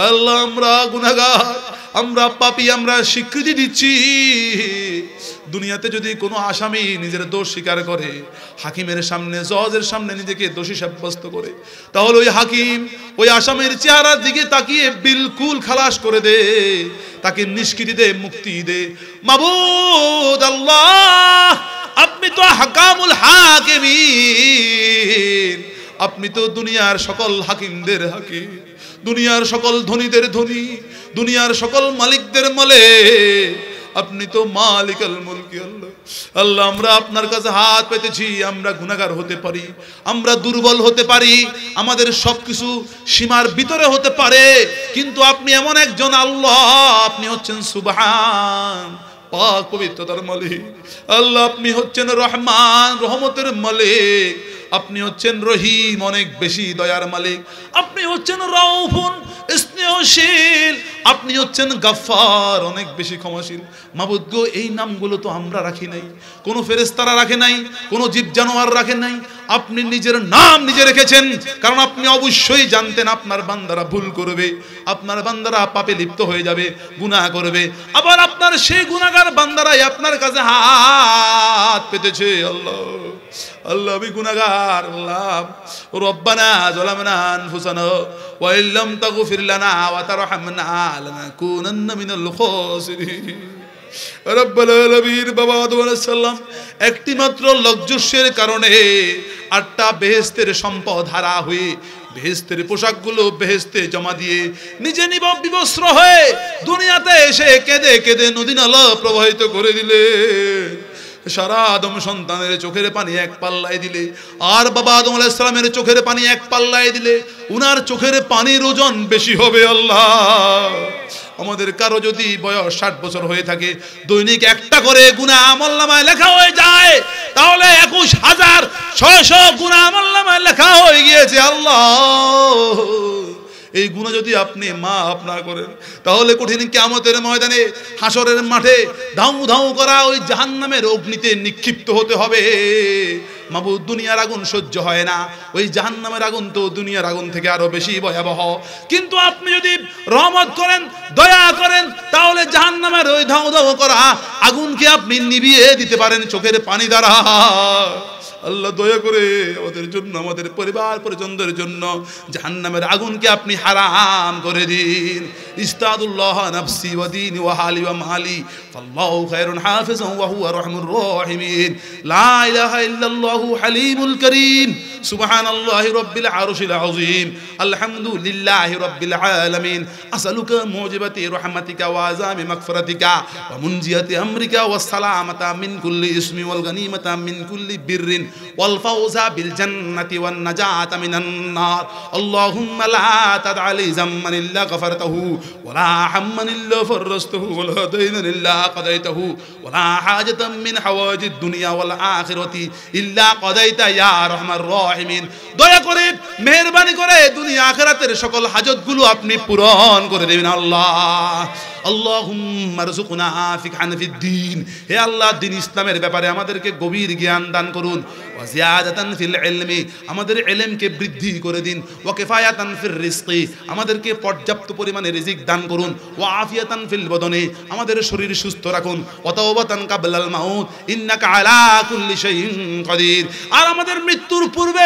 আল্লাহ আমরা গুনাহগার, আমরা পাপী, আমরা স্বীকৃতি দিচ্ছি। দুনিয়াতে যদি কোনো আসামি নিজের দোষ স্বীকার করে, হাকিমের সামনে, জজের সামনে নিজেকে দোষী সাব্যস্ত করে, তাহলে ওই হাকিম ওই আসামির চেহারার দিকে তাকিয়ে বিলকুল খালাস করে দে, তাকে নিষ্কৃতি দে, মুক্তি দে। মাবুদ আল্লাহ, আপনি তো হাকামুল হাকিমিন, আপনি তো দুনিয়ার সকল হাকিমদের হাকিম, দুনিয়ার সকল ধনীদের ধনী, দুনিয়ার সকল মালিকদের মালিক, আপনি তো মালিকাল মুলকি। আল্লাহ আল্লাহ, আমরা আপনার কাছে হাত পেতেছি। আমরা গুনাহগার হতে পারি, আমরা দুর্বল হতে পারি, আমাদের সবকিছু সীমার ভিতরে হতে পারে, কিন্তু আপনি এমন একজন আল্লাহ, আপনি হচ্ছেন সুবহান, পাক পবিত্রতার মালিক। আল্লাহ আপনি হচ্ছেন রহমান, রহমতের মালিক। আপনি হচ্ছেন রহিম, অনেক বেশি দয়ার মালিক। আপনি হচ্ছেন রাউফুন, স্নেহশীল। আপনি হচ্ছেন গাফফার, অনেক বেশি ক্ষমাশীল। মাবুদ গো, এই নামগুলো তো আমরা রাখি নাই, কোনো ফেরেশতারা রাখে নাই, কোনো জীব জানোয়ার রাখে নাই। আপনি নিজের নাম নিজে রেখেছেন, কারণ আপনি অবশ্যই জানতেন আপনার বান্দারা ভুল করবে, আপনার বান্দারা পাপে লিপ্ত হয়ে যাবে, গুনাহ করবে। আবার আপনার সেই গুনাহগার বান্দারাই আপনার কাছে হাত পেতেছে। আল্লাহ আল্লাহ, আমি গুনাহগার। আল্লাহ, রব্বানা যালামনা আনফুসানা ওয়া ইল্লাম তাগফির লানা ওয়া তারহামনা লানাকুনান্না মিনাল খাসিরিন। রব্বুল আলামিন, বাবা আদম আলাইহিস সালাম একটি মাত্র লজ্জস্যের কারণে 8টা বেহেশতের সম্পদ হারা হয়ে, বেহেশতের পোশাকগুলো বেহেশতে জমা দিয়ে নিজে বিবস্ত্র হয়ে দুনিয়াতে এসে কেঁদে কেঁদে নদী নালা প্রবাহিত করে দিলেন। সারা আদম সন্তানের চোখের পানি এক পাল্লায় দিলে, আর বাবা আদম আলাইহিস সালামের চোখের পানি এক পাল্লায় দিলে, উনার চোখের পানির ওজন বেশি হবে। আল্লাহ, আমাদের কারো যদি বয়স 60 বছর হয়ে থাকে, দৈনিক একটা করে গুনাহ আমলনামায় লেখা হয়ে যায়, তাহলে 21,600 গুনাহ আমলনামায় লেখা হয়ে গিয়েছে। আল্লাহ, এই গুনাহ যদি আপনি মাফ না করেন, তাহলে কঠিন কিয়ামতের ময়দানে, হাসরের মাঠে ধাউ ধাউ করা ওই জাহান্নামের অগ্নিতে নিক্ষিপ্ত হতে হবে। মাবুদ, দুনিয়ার আগুন সহ্য হয় না, ওই জাহান্নামের আগুন তো দুনিয়ার আগুন থেকে আরো বেশি ভয়াবহ। কিন্তু আপনি যদি রহমত করেন, দয়া করেন, তাহলে জাহান্নামের ওই ধাউ ধাউ করা আগুনকে আপনি নিভিয়ে দিতে পারেন চোখের পানি দ্বারা। আল্লাহ, দয়া করে আমাদের জন্য, আমাদের পরিবার পরিজনদের জন্য জাহান্নামের আগুনকে আপনি হারাম করে দিন। ইস্তাদুল্লাহ নাফসি ওয়া দীনি ওয়া হালি ওয়া মালি ফাল্লাহু খায়রুন হাফিজান ওয়া হুয়া আরহামুর রাহিমিন। লা ইলাহা ইল্লাল্লাহু হালিমুল কারীম। সুবহানাল্লাহি রাব্বিল আরশিল আযীম। আলহামদুলিল্লাহি রাব্বিল আলামিন। আসআলুকা মুজিবাতি রাহমাতিকা ওয়া আযামি মাগফিরাতিকা ওয়া মুনজিয়াতি আমরিকা ওয়াস সালামাতা মিন কুল্লি ইসমি ওয়াল গনিমাতা মিন কুল্লি বিররিন ওয়াল ফাওজা বিল জান্নাতি ওয়ান নাজাতা মিনান নার। আল্লাহুম্মা লা তাদআ লি যামমান ইল্লা গফারতাহু ওয়া লা হাম্মান ইল্লা ফাররাজতাহু ওয়া লা দাইনান ইল্লা কাদাইতাহু ওয়া লা হাজাতাম মিন হাওয়াইজিদ দুনিয়া ওয়াল আখিরাতি ইল্লা কাদাইতা ইয়া আরহামার রাহিমিন। দয়া করে, মেহেরবানি করে দুনিয়া আখিরাতের সকল হাজতগুলো আপনি পূরণ করে দেবেন। আল্লাহ, আল্লাহুম্মা রযুকনা ফিকহান ফিদ্দীন। হে আল্লাহ, দ্বীন ইসলামের ব্যাপারে আমাদেরকে গভীর জ্ঞান দান করুন। ওয়া জিয়াদাতান ফিল ইলমি, আমাদের ইলমকে বৃদ্ধি করে দিন। ওয়া কিফায়াতান ফির রিজকি, আমাদেরকে পর্যাপ্ত পরিমাণে রিজিক দান করুন। ওয়া আফিয়াতান ফিল বদনে, আমাদের শরীর সুস্থ রাখুন। ওয়া তাওবাতান কাবলাল মাউত ইন্নাকা আলা কুল্লি শাইইন কাদির। আর আমাদের মৃত্যুর পূর্বে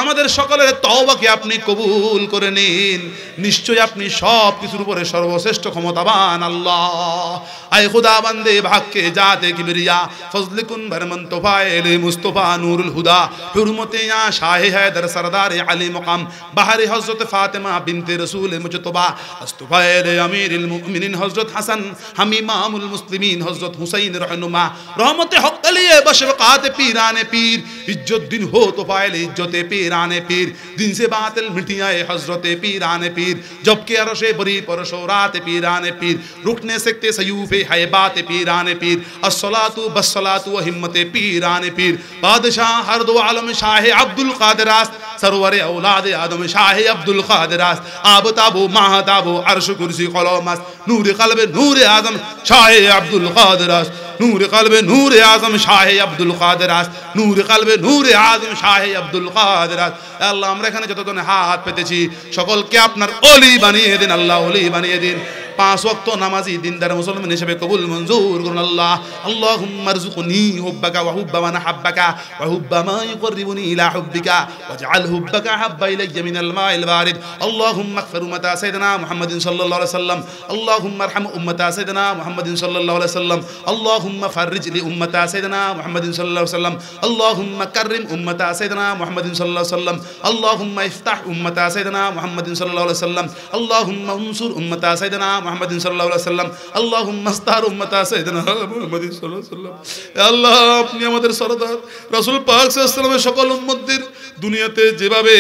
আমাদের সকলের তওবাকে আপনি কবুল করে নিন। নিশ্চয়ই আপনি সব কিছুর উপরে সর্বশ্রেষ্ঠ ক্ষমতাবান। আল্লাহ, আয় খুদা বান্দে ভাগকে জাতে কিবরিয়া ফজল কুন বরমন তোফায়েল মুস্তফা নূরুল হুদা হুরমতে ইয়া শাহে हैदर सरदार अली मकाम बहरे हजरत फातिमा बिनते रसूल मुजतबा अस्तफाएल अमीरुल मुमिनीन हजरत हसन हम इमामुल मुस्लिमीन हजरत हुसैन रहनुमा रहमते हक अलिए बशफकात पीराने पीर इज्जत दिन हो तो फाइल इज्जत पीराने पीर दिन से बातिल मिटियाए हजरत पीराने पीर जबकि अरशे बरी परशो रात पीराने पीर रुकने सकते सयूफे है बात पीराने पीर अस्सलातु बस्सलातु व हिम्मते पीराने पीर बादशाह हर दो आलम शाह अब्दुल कादिरास सरवर औलाद आदम शाह अब्दुल कादिरास आबताबो महताबो अर्श कुर्सी कलमस नूर कल्ब नूर आजम शाह अब्दुल कादिरास नूर कल्ब नूर आजम शाह अब्दुल कादिरास नूर कल्ब नूर आजम शाह अब्दुल कादिरास। আল্লাহ, আমরা এখানে যতজন হাত পেতেছি সকলকে আপনার ওলি বানিয়ে দিন। আল্লাহ, ওলি বানিয়ে দিন। 5 ওয়াক্ত নামাজি দিনদার মুসলমান হিসেবে কবুল মঞ্জুর করুন আল্লাহ। আল্লাহুম্মা রযুকনি হুব্বাকা ওয়া হুব্বা মান হাব্বাকা ওয়া হুব্বা মা ইউকররিবুনি ইলা হুব্বিকা ওয়াজআল হুব্বাকা হাব্বা ইলাইয়া মিনাল মাইল বারিদ। আল্লাহুম্মা ইগফির উম্মাতা সাইয়্যিদিনা মুহাম্মাদিন সাল্লাল্লাহু আলাইহি ওয়াসাল্লাম। আল্লাহুম্মা আরহাম উম্মাতা সাইয়্যিদিনা মুহাম্মাদিন সাল্লাল্লাহু আলাইহি ওয়াসাল্লাম। আল্লাহুম্মা ফাররিজ লি উম্মাতা সাইয়্যিদিনা মুহাম্মাদিন সাল্লাল্লাহু আলাইহি ওয়াসাল্লাম। আল্লাহুম্মা কাররিম উম্মাতা সাইয়্যিদিনা মুহাম্মাদিন সাল্লাল্লাহু আলাইহি ওয়াসাল্লাম। আল্লাহুম্মা ইফতাহ উম্মাতা সাইয়্যিদিনা মুহাম্মাদিন সাল্লাল্লাহু আলাইহি ওয়াসাল্লাম। আল্লাহুম্মা উনসুর উম্মাতা সাইয়্যিদিনা মুহাম্মাদিন সাল্লাল্লাহু আলাইহি ওয়াসাল্লাম। আল্লাহুম্মা ইস্তার উম্মাতা সাইয়্যিদিনা মুহাম্মাদিন সাল্লাল্লাহু আলাইহি ওয়াসাল্লাম। হে আল্লাহ, আপনি আমাদের সরদার রাসূল পাক সাল্লাল্লাহু আলাইহি ওয়াসাল্লামের সকল উম্মতদের দুনিয়াতে যেভাবে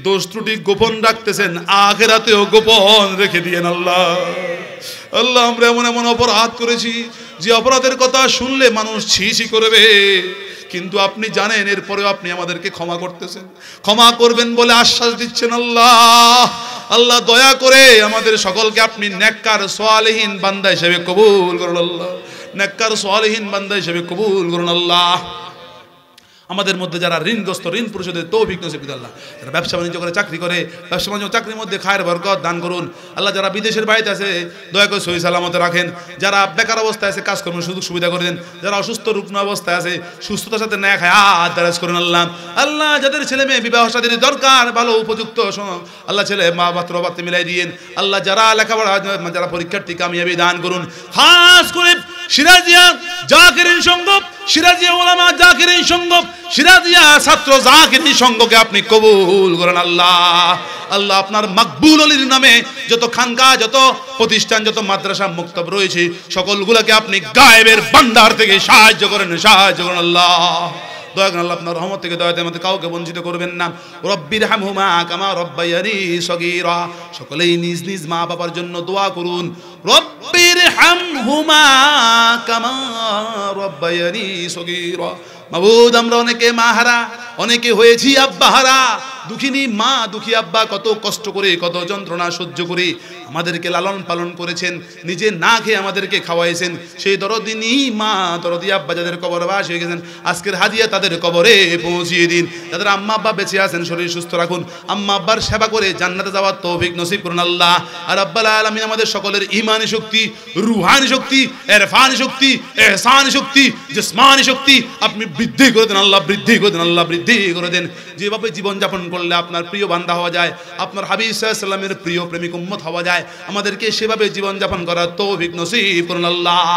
দোষ ত্রুটি গোপন রাখতেছেন, আখিরাতেও গোপন রেখে দিয়েন আল্লাহ। আল্লাহ, আমরা এমন এমন অপরাধ করেছি যে অপরাধের কথা শুনলে মানুষ ছি ছি করবে, কিন্তু আপনি জানেন, এরপরেও আপনি আমাদেরকে ক্ষমা করতেছেন, ক্ষমা করবেন বলে আশ্বাস দিচ্ছেন আল্লাহ। আল্লাহ, দয়া করে আমাদের সকলকে আপনি নেককার সালেহীন বান্দা হিসেবে কবুল করুন আল্লাহ, নেককার সালেহীন বান্দা হিসেবে কবুল করুন আল্লাহ। আমাদের মধ্যে যারা ঋণগ্রস্ত, ঋণ পরিশোধের তৌফিক নসিব করুন আল্লাহ। যারা ব্যবসা বাণিজ্য করে, চাকরি করে, ব্যবসা বাণিজ্য চাকরির মধ্যে খায়ের বরকত দান করুন আল্লাহ। যারা বিদেশের বাড়িতে আছে দয়া করে সহি সালামতে রাখেন। যারা বেকার অবস্থায় আছে কাজকর্মের সুযোগ সুবিধা করে দেন। যারা অসুস্থ রুগ্ন অবস্থায় আছে সুস্থতার সাথে ন্যাক হায়াত দারাজ করুন আল্লাহ। আল্লাহ, যাদের ছেলে মেয়ে বিবাহ শাদীর দরকার, ভালো উপযুক্ত আল্লাহ ছেলে মা পাত্র পাত্রী মিলাই দিয়েন আল্লাহ। যারা লেখাপড়া, যারা পরীক্ষার্থী কামিয়াবি দান করুন। খাস করে সিরাজিয়া জাকিরিন সংঘ, সিরাজিয়া উলামা জাকিরিন সংঘ, সিরাজিয়া ছাত্র জাকিরিন সংঘকে আপনি কবুল করেন আল্লাহ। আল্লাহ, আপনার মাকবুল আলীর নামে যত খানকা, যত প্রতিষ্ঠান, যত মাদ্রাসা মুক্তব রয়েছে সকলগুলোকে আপনি গায়েবের ভান্ডার থেকে সাহায্য করেন, সাহায্য করেন আল্লাহ। দয়া করেন আল্লাহ, আপনার রহমত থেকে দয়াতে আমাদের কাউকে বঞ্চিত করবেন না। রব্বির হামহুমা কামা রব্বায়ানি সগীরা। সকলেই নিজ নিজ মা বাবার জন্য দোয়া করুন। রব্বির হামহুমা কামা রব্বায়ানি সগীরা। মাবুদ, আমরা অনেকে মাহারা, অনেকে হয়েছি আব্বাহারা। দুঃখিনী মা, দুঃখী আব্বা কত কষ্ট করে, কত যন্ত্রণা সহ্য করে আমাদেরকে লালন পালন করেছেন, নিজে না খেয়ে আমাদেরকে খাওয়াইছেন। সেই দরদিনী মা, দরদি আব্বা যাদের কবরবাস হয়ে গেছেন, আজকের হাদিয়া তাদের কবরে পৌঁছিয়ে দিন। যাদের আম্মা আব্বা বেঁচে আছেন শরীর সুস্থ রাখুন। আম্মা আব্বার সেবা করে জান্নাতে যাওয়ার তৌফিক নসিব করুন আল্লাহ। আর রাব্বুল আলামিন আমাদের সকলের ঈমানি শক্তি, রুহানি শক্তি, ইরফানি শক্তি, ইহসানি শক্তি, জিসমানি শক্তি আপনি বৃদ্ধি করে দেন আল্লাহ, বৃদ্ধি করে দেন আল্লাহ, বৃদ্ধি করে দেন। যেভাবে জীবনযাপন করলে আপনার প্রিয় বান্দা হওয়া যায়, আপনার হাবিব সাল্লাল্লাহু আলাইহি ওয়াসাল্লামের প্রিয় প্রেমিক উম্মত হওয়া যায়, আমাদেরকে সেভাবে জীবনযাপন করার তৌফিক নসিব করুন আল্লাহ।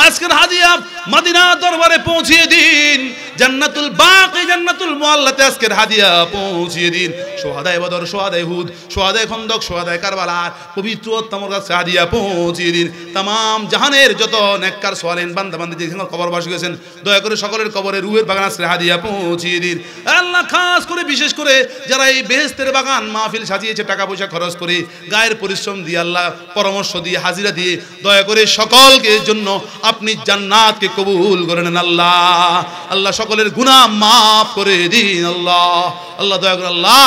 আজকের হাদিয়া মদিনা দরবারে পৌঁছিয়ে দিন। জান্নাতুল বাকি, জান্নাতুল মুআল্লাতে আজকের হাদিয়া পৌঁছিয়ে দিন। শুহাদায়ে বদর, শুহাদায়ে হুদ, শুহাদায়ে খন্দক, শুহাদায়ে কারবালার পবিত্র উত্তমর কাছে হাদিয়া পৌঁছিয়ে দিন। তামাম জাহানের যত নেককার সালেহীন বান্দা বান্দি যেখানে কবরবাসী গেছেন, দয়া করে সকলের কবরে রুহের বাগান আজকের হাদিয়া পৌঁছিয়ে দিন আল্লাহ। খাস করে বিশেষ করে যারা এই বেহেশতের বাগান মাহফিল সাজিয়েছে, টাকা পয়সা খরচ করে, গায়ের পরিশ্রম দিয়ে, আল্লাহ পরামর্শ দিয়ে, হাজিরা দিয়ে, দয়া করে সকলকে জন্য আপনি জান্নাতকে কবুল করে নেন আল্লাহ। আল্লাহ, সকলের গুনাহ মাফ করে দিন আল্লাহ। আল্লাহ, দয়া করে আল্লাহ,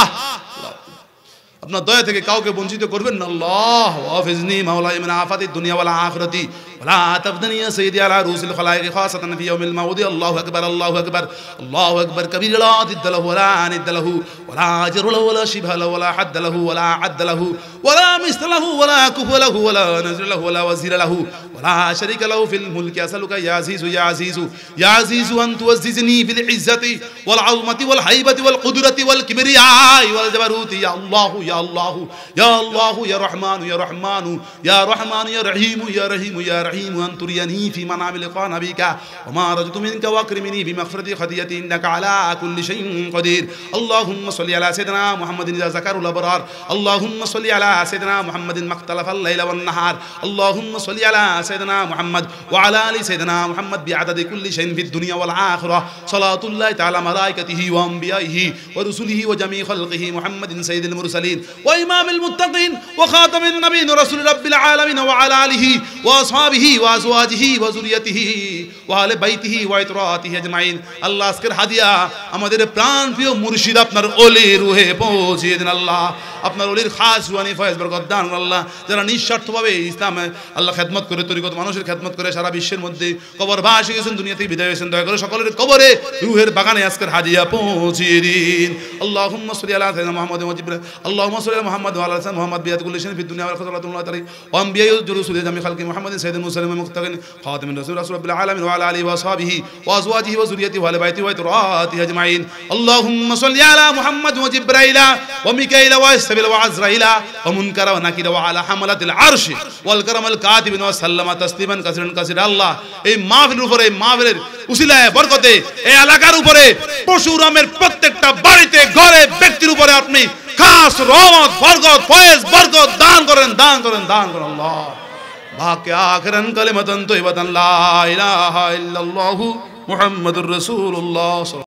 আপনার দয়া থেকে কাউকে বঞ্চিত করবেন না আল্লাহ। ওয়াফিজনি মাওলাই মিন আফাতিদ দুনিয়া ওয়াল আখিরাতি ওয়ালা তাফদনি ইয়া সাইয়্যিদি আলা রুসিল খালাইকি খাসাতান ফি ইয়াউমিল মাউদি। আল্লাহু আকবার, আল্লাহু আকবার, আল্লাহু আকবার কাবীরা লা দিদ্দা লাহু ওয়ালা নিদ্দা লাহু ওয়ালা আজরু লাহু ওয়ালা শিবহা লাহু ওয়ালা হাদ্দা লাহু ওয়ালা আদ্দা লাহু ওয়ালা মিসলা লাহু ওয়ালা কুফা লাহু ওয়ালা নাযরা লাহু ওয়ালা ওয়াজিরা লাহু ওয়ালা শারীকা লাহু ফিল মুলকি। আসালুকা ইয়া আজিজু, ইয়া আজিজু, ইয়া আজিজু আন তুআজ্জিজনি ফিল ইজ্জাতি ওয়াল আযমতি ওয়াল হাইবাতি ওয়াল কুদরাতি ওয়াল কিবরিয়াই ওয়াল জাবারুতি। ইয়া আল্লাহু, ইয়া আল্লাহু, ইয়া আল্লাহু, ইয়া রহমানু, ইয়া রহমানু, ইয়া রহমানু, ইয়া রহিমু, ইয়া রহিমু, ইয়া রহিমু আন তুরিয়ানি ফি মানামিল নাবিকা ওয়া মা রাজতু মিনকা ওয়া আকরিমনি বিমাগফিরাতি খাদিয়াতি ইন্নাকা আলা কুল্লি শাইইন কাদির। আল্লাহুম্মা সাল্লি আলা সাইয়্যিদিনা মুহাম্মাদিন ইযা যাকারুল আবরার। আল্লাহুম্মা সাল্লি আলা সাইয়্যিদিনা মুহাম্মাদিন মাখতালাফাল লাইলা ওয়ান নাহার। আল্লাহুম্মা সাল্লি আলা সাইয়্যিদিনা মুহাম্মাদ ওয়া আলা আলি সাইয়্যিদিনা মুহাম্মাদ বিআদাদি কুল্লি শাইইন ফিদ দুনিয়া ওয়াল আখিরাহ। সালাতুল্লাহি তাআলা মালাইকাতিহি ওয়া আমবিয়াইহি ওয়া রুসুলিহি ওয়া জামি খালকিহি মুহাম্মাদিন সাইয়্যিদিল মুরসালিন ওয়া ইমামিল মুত্তাকিন ওয়া খাতামিন নাবিয়্যিন ওয়া রাসূলি রাব্বিল আলামিন ওয়া আলা আলিহি ওয়া আসহাবিহি ওয়া আজওয়াজিহি ওয়া যুররিয়াতিহি ওয়া আহলি বাইতিহি ওয়া ইতরাতিহি আজমাইন। আল্লাহ, আজকের হাদিয়া আমাদের প্রাণ প্রিয় মুর্শিদ আপনার ওলি রুহে পৌঁছিয়ে দিন আল্লাহ। আপনার ওলির খাস রুহানি ফয়েজ বরকত দান করুন আল্লাহ। যারা নিঃস্বার্থভাবে ইসলামে আল্লাহ খেদমত করে, তরিকত মানুষের খেদমত করে সারা বিশ্বের মধ্যে কবর বাসী গেছেন, দুনিয়া থেকে বিদায় হয়েছেন, দয়া করে সকলের কবরে রুহের বাগানে আজকের হাদিয়া পৌঁছিয়ে দিন। আল্লাহুম্মা সাল্লি আলা সাইয়্যিদিনা মুহাম্মাদ ওয়া জিবরিল, আল্লাহুম্মা সাল্লি আলা মুহাম্মাদ ওয়া আলা আলি মুহাম্মাদ বিয়াতুল শাইইন ফিদ দুনিয়া ওয়াল আখিরাতি ওয়া আনবিয়া'i ওয়া রুসুলি জামি খালকি মুহাম্মাদিন সাইয়্যিদুল মুরসালিন ওয়া মুক্তাকিন খাতামিন রাসূল রাব্বিল আলামিন ওয়া আলা আলিহি ওয়া আসহাবিহি ওয়া আজওয়াজিহি ওয়া যুররিয়াতিহি ওয়া আলি বাইতিহি ওয়া তুরাতিহি আজমাইন। আল্লাহুম্মা সাল্লি আলা মুহাম্মাদ ওয়া জিবরাইলা ওয়া মিকাইলা ওয়া ইসরাফিল ওয়া আজরাইলা ওয়া মুনকারা ওয়া নাকিরা ওয়া আলা হামালাতিল আরশি ওয়াল কারামাল কাতিবিন ওয়া সাল্লামা তাসলিমান কাসিরান কাসিরা। আল্লাহ এই মাহফিলের উপরে, এই মাহফিলের উসিলায় বরকতে এই এলাকার উপরে পশুরামের প্রত্যেকটা বাড়িতে ঘরে ব্যক্তির উপরে আপনি খাস রহমত বরকত ফয়েজ বরকত দান করেন, দান করেন, দান করেন আল্লাহ। বাকি আখিরান কালিমাতান তাইয়িবাতান লা ইলাহা ইল্লাল্লাহু মুহাম্মাদুর রাসূলুল্লাহ।